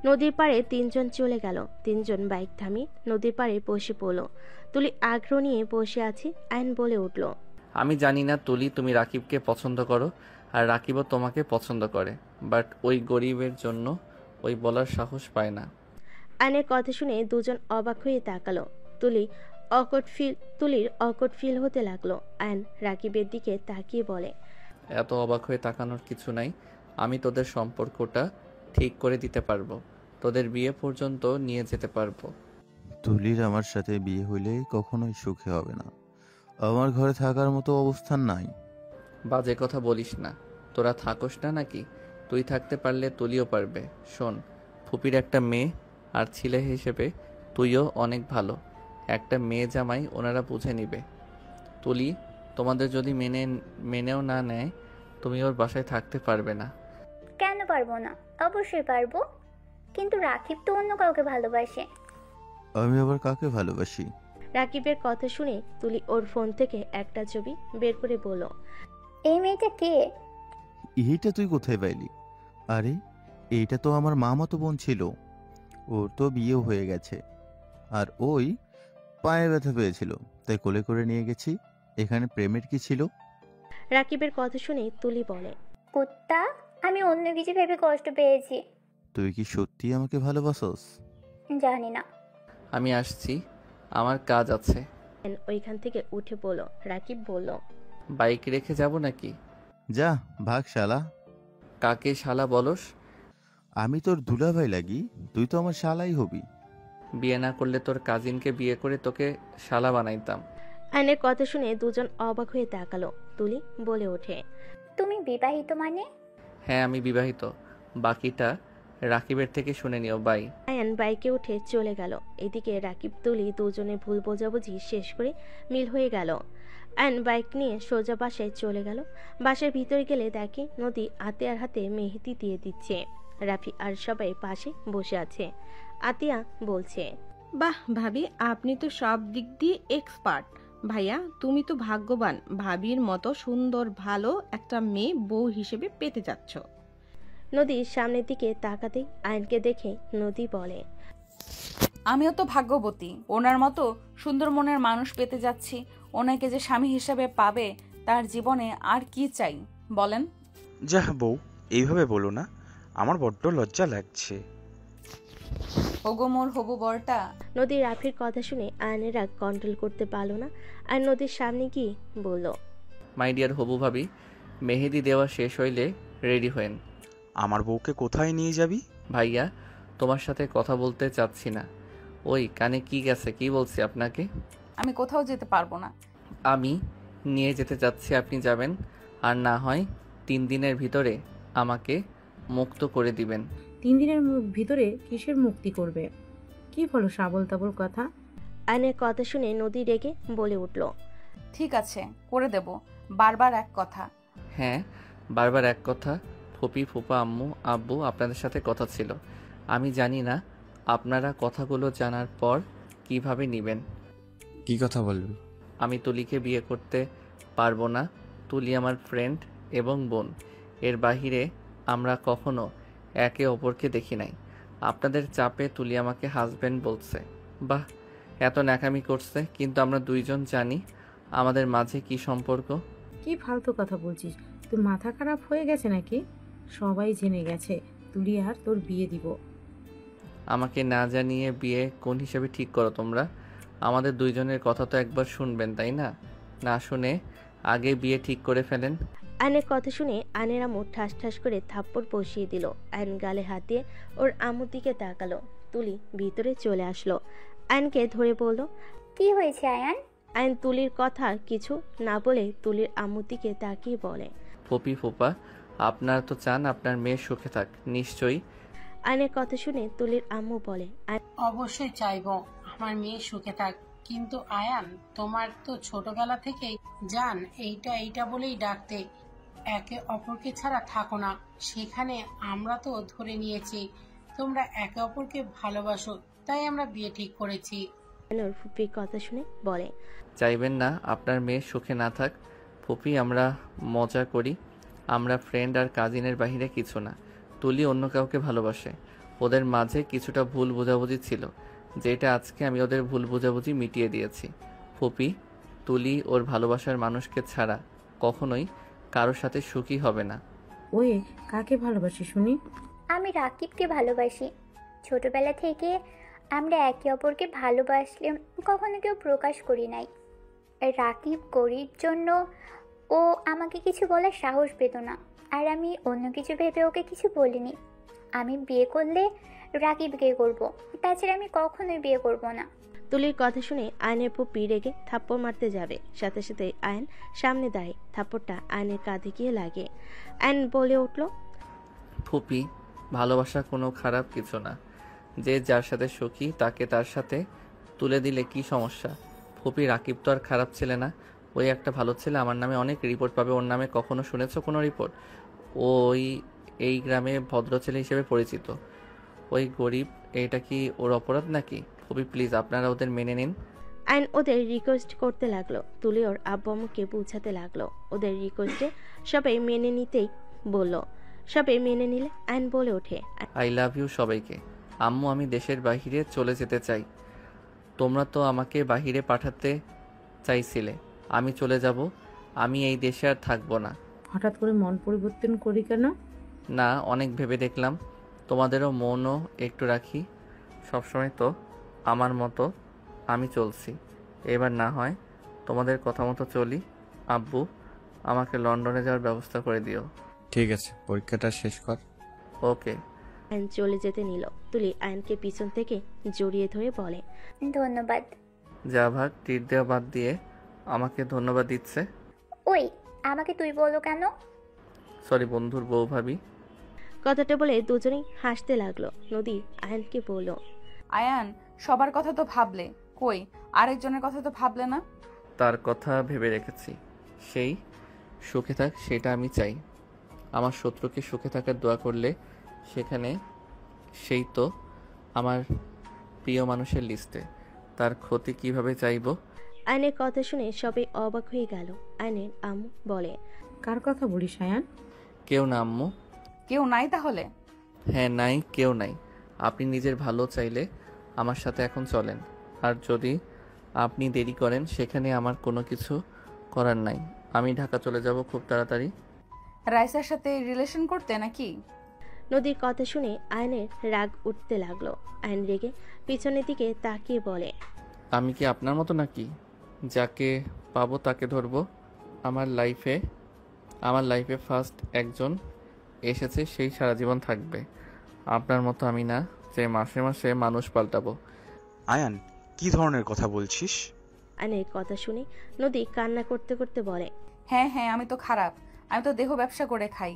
নদীর পাড়ে তিনজন চলে গেল। তিনজন বাইক থামিয়ে নদীর পাড়ে বসে পড়লো। তুলি আগ্রহ নিয়ে বসে আছে। আয়ন বলে উঠল, আমি জানি না তুলি, তুমি রাকিবকে পছন্দ করো, আর রাকিবও তোমাকে পছন্দ করে, বাট ওই গরিবের জন্য ওই বলার সাহস পায় না। আয়নের কথা শুনে দুজন অবাক হয়ে তাকালো। তুলির অকট ফিল হতে লাগলো। আয়ন রাকিবের দিকে তাকিয়ে বলে, এত অবাক হয়ে তাকানোর কিছু নাই। আমি তোদের সম্পর্কটা ঠিক করে দিতে পারবো, তোদের বিয়ে পর্যন্ত নিয়ে যেতে পারবো। তুলির আমার সাথে বিয়ে হইলে কখনোই সুখে হবে না। আমার ঘরে থাকার মতো অবস্থান নাই। বাজে কথা বলিস না। তোরা থাকোস না নাকি? তুই থাকতে পারলে তুলিও পারবে। শোন, ফুপির একটা মেয়ে, আর ছেলে হিসেবে তুইও অনেক ভালো। একটা মেয়ে জামাই ওনারা বুঝে নিবে। তুলি, তোমাদের যদি মেনেও না নেয়, তুমি ওর বাসায় থাকতে পারবে না। কেন পারবো না? অবশ্যই পারবো, কিন্তু রাকিব তো অন্য কাউকে ভালোবাসে। আমি আবার কাকে ভালোবাসি? রাকিবের কথা শুনে তুলি ওর ফোন থেকে একটা ছবি বের করে বলল, এই মেয়েটা কে? এইটা তুই কোথায় পাইলি? আরে এইটা তো আমার মামাতো বোন ছিল, ওর তো বিয়েও হয়ে গেছে। আর ওই পায়ে ব্যথা পেয়েছিল, তাই কোলে করে নিয়ে গেছি। এখানে প্রেমের কি ছিল? রাকিবের কথা শুনে তুলি বলে, কুত্তা, আমি অন্য কিছু ভেবে কষ্ট পেয়েছি। তুই কি সত্যি আমাকে ভালোবাসস? জানি না। আমি আসছি, আমার কাজ আছে। ওইখান থেকে উঠে বলল। রাকিব বলল, বাইক রেখে যাব নাকি? যা ভাগ শালা। কাকে শালা বলস? আমি তোর দুলাভাই লাগি, তুই তো আমার শালাই হবি। বিয়ে না করলে তোর কাজিনকে বিয়ে করে তোকে শালা বানাইতাম। আয়নের কথা শুনে দুজন অবাক হয়ে তাকালো। তুলি বলে ওঠে, তুমি বিবাহিত মানে? হ্যাঁ আমি বিবাহিত, বাকিটা রাকিবের থেকে শুনে নিও। বাই। আয়ান বাইকে উঠে চলে গেল। এদিকে রাকিব তুলি দুজনে ভুল বোঝাবুঝি শেষ করে মিল হয়ে গেল। আয়ান বাইক নিয়ে সোজা বাসায় চলে গেল। বাসার ভিতরে গেলে দেখে নদী আতিয়ার হাতে মেহেদি দিয়ে দিচ্ছে। রাফি আর সবাই পাশে বসে আছে। আতিয়া বলছে, বাহ ভাবি, আপনি তো সব দিক দিয়ে এক্সপার্ট। ভাইয়া তুমি তো ভাগ্যবান, ভাবির মতো সুন্দর ভালো একটা মেয়ে বউ হিসেবে পেতে যাচ্ছ। নদীর সামনের দিকে তাকাতেই আয়নকে দেখে নদী বলে, আমিও তো ভাগ্যবতী, ওনার মতো সুন্দর মনের মানুষ পেতে যাচ্ছি। ওনাকে যে স্বামী হিসেবে পাবে, তার জীবনে আর কি চাই বলেন? যাহ বউ, এইভাবে বলো না, আমার বড্ড লজ্জা লাগছে। ওগো মোর হবু বরটা। নদী রাফির কথা শুনে আয়নের রাগ কন্ট্রোল করতে পারল না। আর নদীর সামনে গিয়ে বলল, মাই ডিয়ার হবু ভাবি, মেহেদি দেওয়া শেষ হইলে রেডি হয়েন। আমার বউকে কোথায় নিয়ে যাবি? ভাইয়া তোমার সাথে কথা বলতে চাচ্ছি না। ওই কানে কি গেছে, কি বলছি আপনাকে? আমি কোথাও যেতে পারবো না। আমি নিয়ে যেতে চাচ্ছি, আপনি যাবেন। আর না হয় 3 দিনের ভিতরে আমাকে মুক্ত করে দিবেন। 3 দিনের ভিতরে কিসের মুক্তি করবে? কি বলো সাবল তাবল কথা? আয়নের কথা শুনে নদী রেগে বলে উঠল, ঠিক আছে করে দেব, বারবার এক কথা। হ্যাঁ বারবার এক কথা। ফুপি ফুপা আম্মু আব্বু আপনাদের সাথে কথা ছিল। আমি জানি না আপনারা কথাগুলো জানার পর কিভাবে নেবেন। কি কথা বলবি? আমি তুলিকে বিয়ে করতে পারবো না। তুলি আমার ফ্রেন্ড এবং বোন, এর বাহিরে আমরা কখনো একে অপরকে দেখি নাই। আপনাদের চাপে তুলি আমাকে হাজব্যান্ড বলছে। বাহ, এত ন্যাকামি করছে, কিন্তু আমরা দুইজন জানি আমাদের মাঝে কি সম্পর্ক। কি ফালতু কথা বলছিস? তুই মাথা খারাপ হয়ে গেছে নাকি? সবাই জেনে গেছে তুলি আর তোর বিয়ে দিব। আমাকে না জানিয়ে বিয়ে কোন হিসেবে ঠিক করো তোমরা? আমাদের দুইজনের কথা তো একবার শুনবেন, তাই না? না শুনে আগে বিয়ে ঠিক করে ফেলেন। আয়নের কথা শুনে আয়নের আম্মু ঠাস ঠাস করে থাপ্পড় বসিয়ে দিল। আয়ন গালে হাত দিয়ে ওর আম্মুর দিকে তাকালো। তুলি ভিতরে চলে আসলো। আয়নকে ধরে বলল, কি হয়েছে আয়ান? আয়ন তুলির কথা কিছু না বলে তুলির আম্মুর দিকে তাকিয়ে বলে, ফুপি ফুপা, আপনারা তো চান আপনার মেয়ে সুখে থাক নিশ্চয়ই। আয়নের কথা শুনে তুলির আম্মু বলে, অবশ্যই চাইবো আমার মেয়ে সুখে থাক, কিন্তু আয়ান তোমার তো ছোটবেলা থেকেই জান এইটা এইটা বলেই ডাকতে, একে অপরকে ছাড়া থাকো না। সেখানে আমরা তো ধরে নিয়েছি তোমরা একে অপরকে ভালোবাসো, তাই আমরা বিয়ে ঠিক করেছি। আয়নের ফুপির কথা শুনে বলে, চাইবেন না আপনার মেয়ে সুখে না থাক? ফুপি আমরা মজা করি, আমরা ফ্রেন্ড আর কাজিনের বাহিরে কিছু না। তুলি অন্য কাউকে ভালোবাসে, ওদের মাঝে কিছুটা ভুল বোঝাবুঝি ছিল, যেটা আজকে আমি ওদের ভুল বোঝাবুঝি মিটিয়ে দিয়েছি। ফুপি, তুলি ওর ভালোবাসার মানুষকে ছাড়া কখনোই কারোর সাথে সুখী হবে না। ওই কাকে ভালোবাসি শুনি? আমি রাকিবকে ভালোবাসি। ছোটবেলা থেকে আমরা একে অপরকে ভালোবাসলে কখনো কেউ প্রকাশ করি নাই। রাকিব গরিব জন্য ও আমাকে কিছু বলার সাহস পেত না, আর আমি অন্য কিছু ভেবে ওকে কিছু বলিনি। আমি বিয়ে করলে রাকিবকে করব, তাছাড়া আমি কখনোই বিয়ে করব না। তুলির কথা শুনে আয়নের ফুপি রেগে থাপ্পড় মারতে যাবে, সাথে সাথে আয়ন সামনে দাঁড়িয়ে থাপ্পড়টা আয়নের কাঁধে গিয়ে লাগে। আয়ন বলে উঠল, ফুপি, ভালোবাসা কোনো খারাপ কিছু না। যে যার সাথে সুখী তাকে তার সাথে তুলে দিলে কি সমস্যা? ফুপি, রাকিব তো আর খারাপ ছেলে না, ওই একটা ভালো ছেলে। আমার নামে অনেক রিপোর্ট পাবে ওর নামে। কখনো শুনেছো কোনো রিপোর্ট? ওই এই গ্রামে ভদ্র ছেলে হিসেবে পরিচিত। ওই গরিব, এটা কি ওর অপরাধ নাকি? ফুপি প্লিজ আপনারা ওদের মেনে নিন। আইন ওদের রিকোয়েস্ট করতে লাগলো, তুলি ওর আব্বু আম্মুকে পৌঁছাতে লাগলো। ওদের রিকোয়েস্টে সবাই মেনে নিতেই বলল। সবাই মেনে নিলে আইন বলে ওঠে, আই লাভ ইউ সবাইকে। আম্মু, আমি দেশের বাহিরে চলে যেতে চাই। তোমরা তো আমাকে বাহিরে পাঠাতে চাইছিলে। আমি চলে যাব। আমি এই দেশে আর থাকবো না। হঠাৎ করে মন পরিবর্তন করি কেন? না, অনেক ভেবে দেখলাম তোমাদেরও মনও একটু রাখি। সবসময় তো আমার মতো আমি চলছি, এবার না হয় তোমাদের কথা মতো চলি। আব্বু, আমাকে লন্ডনে যাওয়ার ব্যবস্থা করে দিও। ঠিক আছে, পরীক্ষাটা শেষ কর। ওকে। আইন চলে যেতে নিল। তুলি আইনকে পিছন থেকে জড়িয়ে ধরে বলে, ধন্যবাদ। যা ভাগ, টিট দেওয়া বাদ দিয়ে আমাকে ধন্যবাদ দিচ্ছে। ওই, আমাকে তুই বলো কেন? সরি বন্ধুর বউ ভাবি। কথাটা বলে দুজনেই হাসতে লাগলো। নদী আয়নকে বলল, আয়ান, সবার কথা তো ভাবলে, কই আরেকজনের কথা তো ভাবলে না? তার কথা ভেবে রেখেছি। সেই সুখে থাক, সেটা আমি চাই। আমার শত্রুকে সুখে থাকার দোয়া করলে সেখানে সেই তো আমার প্রিয় মানুষের লিস্টে। তার ক্ষতি কিভাবে চাইব? আয়নের কথা শুনে সবাই অবাক হয়ে গেল। আয়নের আম্মু বলে, কার কথা বলিস আয়ান? কেউ না আম্মু। কেউ নাই তাহলে? হ্যাঁ, নাই, কেউ নাই। আপনি নিজের ভালো চাইলে আমার সাথে এখন চলেন। আর যদি আপনি দেরি করেন, সেখানে আমার কোনো কিছু করার নাই। আমি ঢাকা চলে যাব খুব তাড়াতাড়ি। রাইসার সাথে রিলেশন করতে নাকি? নদীর কথা শুনে আয়নের রাগ উঠতে লাগলো। আয়ন রেগে পিছনের দিকে তাকিয়ে বলে, আমি কি আপনার মতো নাকি? যাকে পাবো তাকে ধরবো। আমার লাইফে ফার্স্ট একজন এসেছে, সেই সারা জীবন থাকবে। আপনার মতো আমি না যে মাসে মাসে মানুষ পাল্টাবো। আয়ান, কি ধরনের কথা বলছিস? আয়নের কথা শুনে নদী কান্না করতে করতে বলে, হ্যাঁ হ্যাঁ, আমি তো খারাপ। আমি তো দেহ ব্যবসা করে খাই।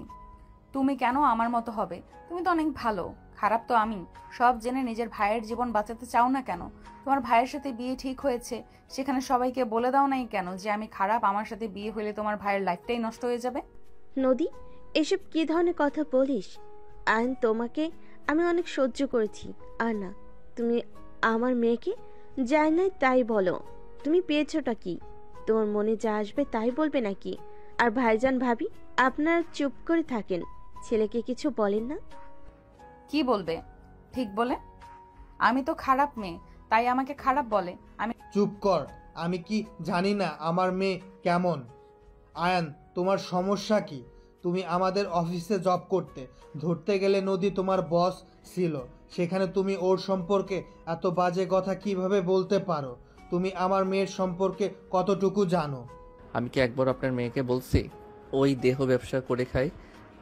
তুমি কেন আমার মতো হবে? তুমি তো অনেক ভালো। খারাপ তো আমি। সব জেনে নিজের ভাইয়ের জীবন বাঁচাতে চাও না কেন? তোমার ভাইয়ের সাথে বিয়ে ঠিক হয়েছে, সেখানে সবাইকে বলে দাও নাই কেন যে আমি খারাপ? আমার সাথে বিয়ে হলে তোমার ভাইয়ের লাইফটাই নষ্ট হয়ে যাবে। নদী, এসব কি ধরনের কথা বলিস? আয়ন, তোমাকে আমি অনেক সহ্য করেছি। আর না, তুমি আমার মেয়েকে যাই নাই তাই বলো। তুমি পেয়েছোটা কি? তোমার মনে যা আসবে তাই বলবে নাকি? আর ভাইজান ভাবি আপনারা চুপ করে থাকেন, ছেলেকে কিছু বলেন না। কি বলবে? ঠিক বলে। আমি তো খারাপ মেয়ে, তাই আমাকে খারাপ বলে। আমি চুপ কর। আমি কি জানি না আমার মেয়ে কেমন? আয়ান, তোমার সমস্যা কি? তুমি আমাদের অফিসে জব করতে, ধরতে গেলে নদী তোমার বস ছিল, সেখানে তুমি ওর সম্পর্কে এত বাজে কথা কিভাবে বলতে পারো? তুমি আমার মেয়ের সম্পর্কে কতটুকু জানো? আমি কি একবার আপনার মেয়েকে বলছি ওই দেহ ব্যবসা করে খাই?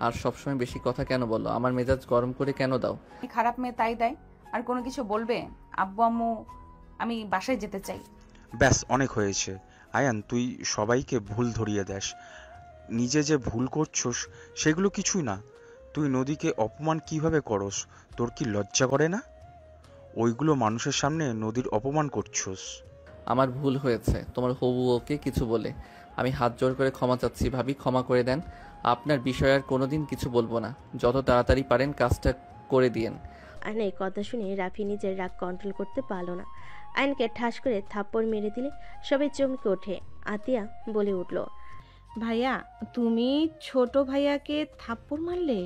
আর সবসময় বেশি কথা কেন বলো? আমার মেজাজ গরম করে কেন দাও? খারাপ মেয়ে তাই দেয়। আর কোনো কিছু বলবে? আব্বু আম্মু, আমি বাসায় যেতে চাই। ব্যাস, অনেক হয়েছে। আয়ান, তুই সবাইকে ভুল ধরিয়ে দেস। নিজে যে ভুল করছস সেগুলো কিছুই না। তুই নদীকে অপমান কিভাবে করস? তোর কি লজ্জা করে না? ওইগুলো মানুষের সামনে নদীর অপমান করছস। আমার ভুল হয়েছে তোমার হবু ওকে কিছু বলে। আমি হাত জোর করে ক্ষমা চাচ্ছি ভাবি, ক্ষমা করে দেন। আপনার বিষয়ে আর কোনোদিন কিছু বলবো না। যত তাড়াতাড়ি পারেন কাজটা করে দিয়েন। আয়নের কথা শুনে রাফি নিজের রাগ কন্ট্রোল করতে পারল না। আয়নকে ঠাস করে থাপ্পড় মেরে দিলে সবাই চমকে ওঠে। আতিয়া বলে উঠল, ভাইয়া, তুমি ছোট ভাইয়াকে থাপ্পড় মারলে?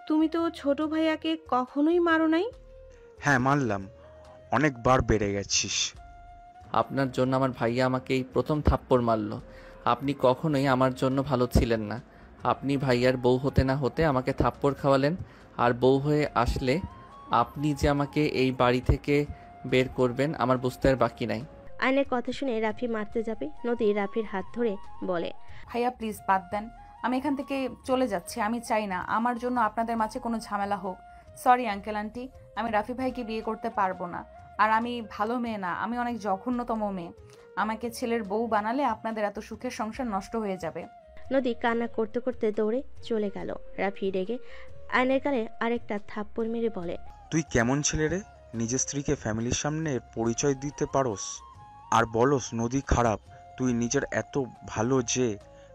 তুমি তো ছোট ভাইয়াকে কখনোই মারো নাই। হ্যাঁ, মানলাম, অনেকবার বেড়ে গেছিস। আপনার জন্য আমার ভাইয়া আমাকে এই প্রথম থাপ্পড় মারলো। আপনি কখনোই আমার জন্য ভালো ছিলেন না। আপনি ভাইয়ার বউ হতে না হতে আমাকে থাপ্পড় খাওয়ালেন। আর বউ হয়ে আসলে আপনি যে আমাকে এই বাড়ি থেকে বের করবেন আমার বুঝতে আর বাকি নাই। আয়নের কথা শুনে রাফি মারতে যাবে, নদী রাফির হাত ধরে বলে, ভাইয়া প্লিজ বাদ দেন। আমি এখান থেকে চলে যাচ্ছি। আমি চাই না আমার জন্য আপনাদের মাঝে কোনো ঝামেলা হোক। সরি আঙ্কেল আন্টি, আমি রাফি ভাইকে বিয়ে করতে পারবো না। আর আমি ভালো মেয়ে না, আমি অনেক জঘন্যতম মেয়ে। আমাকে ছেলের বউ বানালে আপনাদের এত সুখের সংসার নষ্ট হয়ে যাবে। নদী কান্না করতে করতে দৌড়ে চলে গেল। রাফি রেগে আয়নের গালে আরেকটা থাপ্পড় মেরে বলে, তুই কেমন ছেলে রে? নিজের স্ত্রীকে ফ্যামিলির সামনে পরিচয় দিতে পারোস আর বলস নদী খারাপ? তুই নিজের এত ভালো যে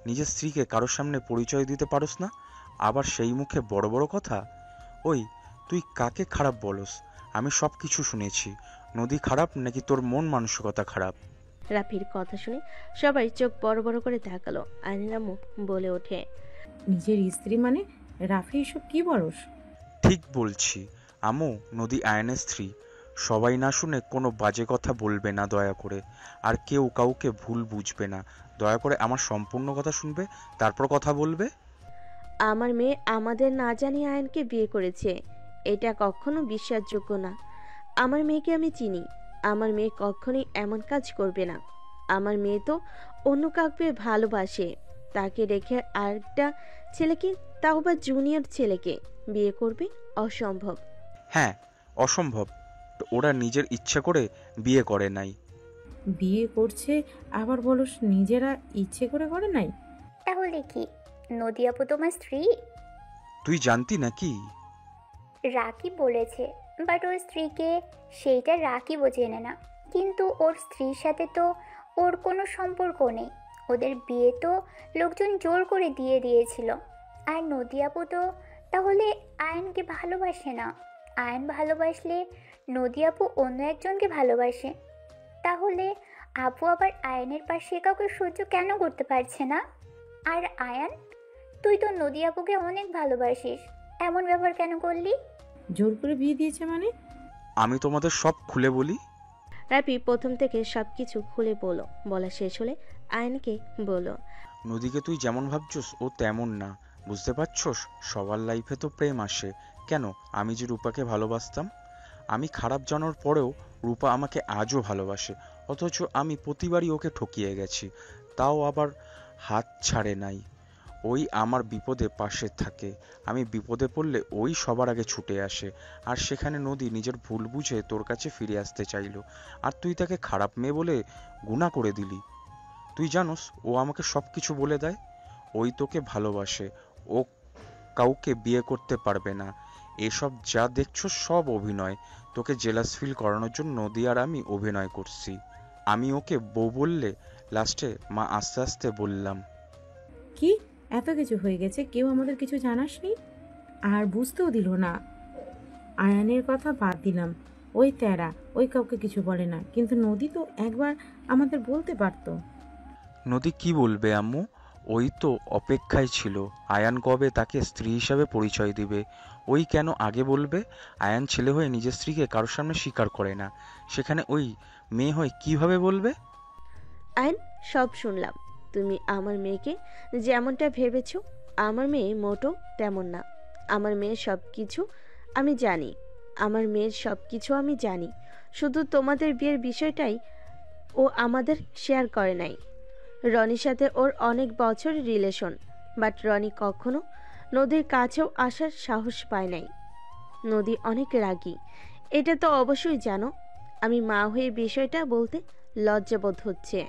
নিজের স্ত্রীকে কারোর সামনে পরিচয় দিতে পারোস না, আবার সেই মুখে বড় বড় কথা। ওই, তুই কাকে খারাপ বলস? আমি সব কিছু শুনেছি। নদী খারাপ নাকি তোর মন মানসিকতা খারাপ? রাফির কথা শুনে সবাই চোখ বড় বড় করে তাকালো। আয়নের আম্মু বলে ওঠে, নিজের স্ত্রী মানে? রাফি এসব কি বলস? ঠিক বলছি আম্মু, নদী আয়নের স্ত্রী। সবাই না শুনে কোনো বাজে কথা বলবে না দয়া করে, আর কেউ কাউকে ভুল বুঝবে না। দয়া করে আমার সম্পূর্ণ কথা শুনবে, তারপর কথা বলবে। আমার মেয়ে আমাদের না জানিয়ে আয়নকে বিয়ে করেছে, এটা কখনো বিশ্বাসযোগ্য না। আমার মেয়েকে আমি চিনি, আমার মেয়ে কখনোই এমন কাজ করবে না। আমার মেয়ে তো অন্য কাউকে ভালোবাসে, তাকে রেখে আরেকটা ছেলেকে, তাও বা জুনিয়র ছেলেকে বিয়ে করবে? অসম্ভব। হ্যাঁ অসম্ভব। ওরা নিজের ইচ্ছা করে বিয়ে করে নাই। বিয়ে করছে আবার বলস নিজেরা ইচ্ছে করে করে নাই? তাহলে কি নদী আপু তোমার স্ত্রী? তুই জানতি নাকি? রাকি বলেছে, বাট ওর স্ত্রীকে সেইটা রাকিবও জেনে না। কিন্তু ওর স্ত্রীর সাথে তো ওর কোনো সম্পর্ক নেই। ওদের বিয়ে তো লোকজন জোর করে দিয়ে দিয়েছিল। আর নদী আপু তো তাহলে আয়নকে ভালোবাসে না। আয়ন ভালোবাসলে নদী আপু অন্য একজনকে ভালোবাসে। তাহলে আপু আবার আয়নের পাশে কাউকে সহ্য কেন করতে পারছে না? আর আয়ান, তুই তো নদী আপুকে অনেক ভালোবাসিস, এমন ব্যবহার কেন করলি? জোর করে বিয়ে দিয়েছে মানে? আমি তোমাদের সব খুলে বলি। রাফি প্রথম থেকে সবকিছু খুলে বলা শেষ হলে আয়নকে বলো, নদীকে তুই যেমন ভাবছস ও তেমন না, বুঝতে পারছস? সবার লাইফে তো প্রেম আসে। কেন, আমি যে রূপাকে ভালোবাসতাম, আমি খারাপ জানার পরেও রূপা আমাকে আজও ভালোবাসে। অথচ আমি প্রতিবারই ওকে ঠকিয়ে গেছি, তাও আবার হাত ছাড়ে নাই। ওই আমার বিপদে পাশে থাকে, আমি বিপদে পড়লে ওই সবার আগে ছুটে আসে। আর সেখানে নদী নিজের ভুল বুঝে তোর কাছে ফিরে আসতে চাইলো, আর তুই তাকে খারাপ মেয়ে বলে গুনাহ করে দিলি। তুই জানোস ও আমাকে সব কিছু বলে দেয়, ওই তোকে ভালোবাসে, ও কাউকে বিয়ে করতে পারবে না। এসব যা দেখছো সব অভিনয়, তোকে জেলাস ফিল করানোর জন্য নদী আর আমি অভিনয় করছি। আমি ওকে বউ বললে লাস্টে মা আস্তে আস্তে বললাম। কি এত কিছু হয়ে গেছে, কেউ আমাদের কিছু জানাসনি? আর বুঝতেও দিল না? আয়ানের কথা বাদ দিলাম, ওই তেরা, ওই কাউকে কিছু বলে না, কিন্তু নদী তো একবার আমাদের বলতে পারতো। নদী কি বলবে আম্মু? ওই তো অপেক্ষায় ছিল আয়ান কবে তাকে স্ত্রী হিসাবে পরিচয় দিবে। ওই কেন আগে বলবে? আয়ান ছেলে হয়ে নিজের স্ত্রীকে কারোর সামনে স্বীকার করে না, সেখানে ওই মেয়ে হয়ে কিভাবে বলবে? আয়ন, সব শুনলাম। তুমি আমার মেয়েকে যেমনটা ভেবেছ, আমার মেয়ে মোটো তেমন না। আমার মেয়ের সব কিছু আমি জানি, আমার মেয়ের সব কিছু আমি জানি। শুধু তোমাদের বিয়ের বিষয়টাই ও আমাদের শেয়ার করে নাই। রনির সাথে ওর অনেক বছর রিলেশন, বাট রনি কখনো নদীর কাছেও আসার সাহস পায় নাই। নদী অনেক রাগী, এটা তো অবশ্যই জানো। আমি মা হয়ে বিষয়টা বলতে লজ্জাবোধ হচ্ছে।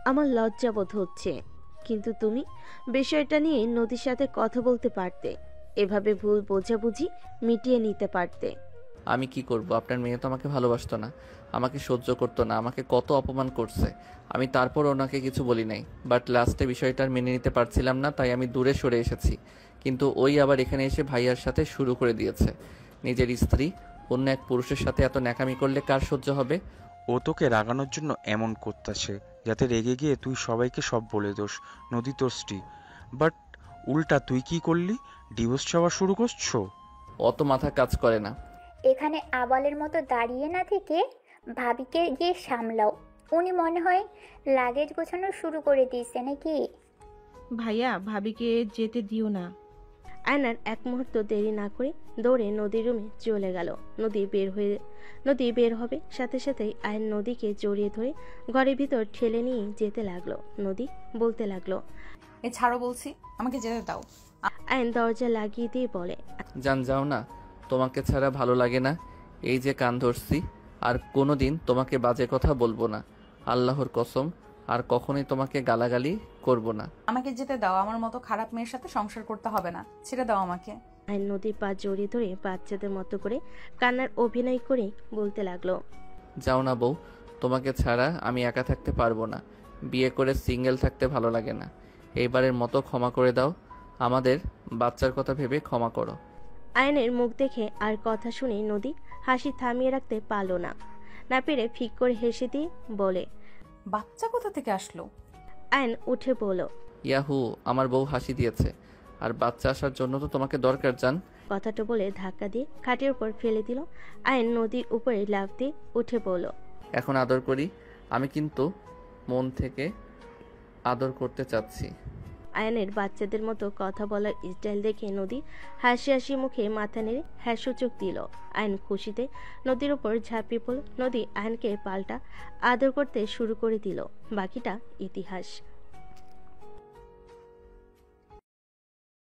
আমার লজ্জাবোধ হচ্ছে। কিন্তু তুমি বিষয়টা নিয়ে নদীর সাথে কথা বলতে পারতে, এভাবে ভুল বোঝাবুঝি মিটিয়ে নিতে পারতে। আমি কি করব? আপনার মেয়ে তো আমাকে ভালোবাসতো না, আমাকে সহ্য করতো না, আমাকে কত অপমান করছে। আমি তারপর ওনাকে কিছু বলি নাই, বাট লাস্টে বিষয়টা আর মেনে নিতে পারছিলাম না, তাই আমি দূরে সরে এসেছি। কিন্তু ওই আবার এখানে এসে ভাইয়ার সাথে শুরু করে দিয়েছে। নিজের স্ত্রী অন্য এক পুরুষের সাথে এত ন্যাকামি করলে কার সহ্য হবে? ও তোকে রাগানোর জন্য এমন করতেছে, যাতে রেগে গিয়ে তুই সবাইকে সব বলে দোস নদী তোর স্ত্রী। বাট উল্টা তুই কি করলি? ডিভোর্স চাওয়া শুরু করছো? অত মাথা কাজ করে না। এখানে আবালের মতো দাঁড়িয়ে না থেকে ভাবিকে গিয়ে সামলাও। উনি মনে হয় লাগেজ গোছানো শুরু করে দিয়েছে নাকি? ভাইয়া, ভাবিকে যেতে দিও না। আয়নার এক মুহূর্ত দেরি না করে দৌড়ে নদীর রুমে চলে গেল। নদী বের হবে সাথে সাথেই আয়ন নদীকে জড়িয়ে ধরে ঘরের ভিতর ঠেলে নিয়ে যেতে লাগলো। নদী বলতে লাগলো, এ ছাড়ো বলছি, আমাকে যেতে দাও। আয়ন দরজা লাগিয়ে দিয়ে বলে, জান যাও না, তোমাকে ছাড়া ভালো লাগে না। এই যে কান ধরছি, আর কোনোদিন তোমাকে বাজে কথা বলবো না, আল্লাহর কসম। আর কখনোই তোমাকে গালাগালি করব না। আমাকে যেতে দাও, আমার মতো খারাপ মেয়ের সাথে সংসার করতে হবে না, ছেড়ে দাও আমাকে। আয়ন নদীর পা জড়িয়ে ধরে বাচ্চাদের মতো করে কান্নার অভিনয় করে বলতে লাগলো, যাও না বউ, তোমাকে ছাড়া আমি একা থাকতে পারবো না। বিয়ে করে সিঙ্গেল থাকতে ভালো লাগে না। এইবারের মতো ক্ষমা করে দাও, আমাদের বাচ্চার কথা ভেবে ক্ষমা করো। আয়নের মুখ দেখে আর কথা শুনে নদী হাসি থামিয়ে রাখতে পারল না। না পেরে ফিক করে হেসে দিয়ে বলে, বাচ্চা কোথা থেকে আসলো? আয়ন উঠে বলল, ইয়াহু, আমার বউ হাসি দিয়েছে। আর বাচ্চা আসার জন্য তো তোমাকে দরকার জান। কথাটা বলে ধাক্কা দিয়ে খাটের উপর ফেলে দিল। আয়ন নদীর উপরে লাফ দিয়ে উঠে পড়ল। এখন আদর করি। আমি কিন্তু মন থেকে আদর করতে চাচ্ছি। আয়নের বাচ্চাদের মতো কথা বলার স্টাইল দেখে নদী হাসি হাসি মুখে মাথা নেড়ে হ্যাঁ সূচক দিল। আয়ন খুশিতে নদীর উপর ঝাঁপিয়ে পড়ল। নদী আয়নকে পাল্টা আদর করতে শুরু করে দিল। বাকিটা ইতিহাস।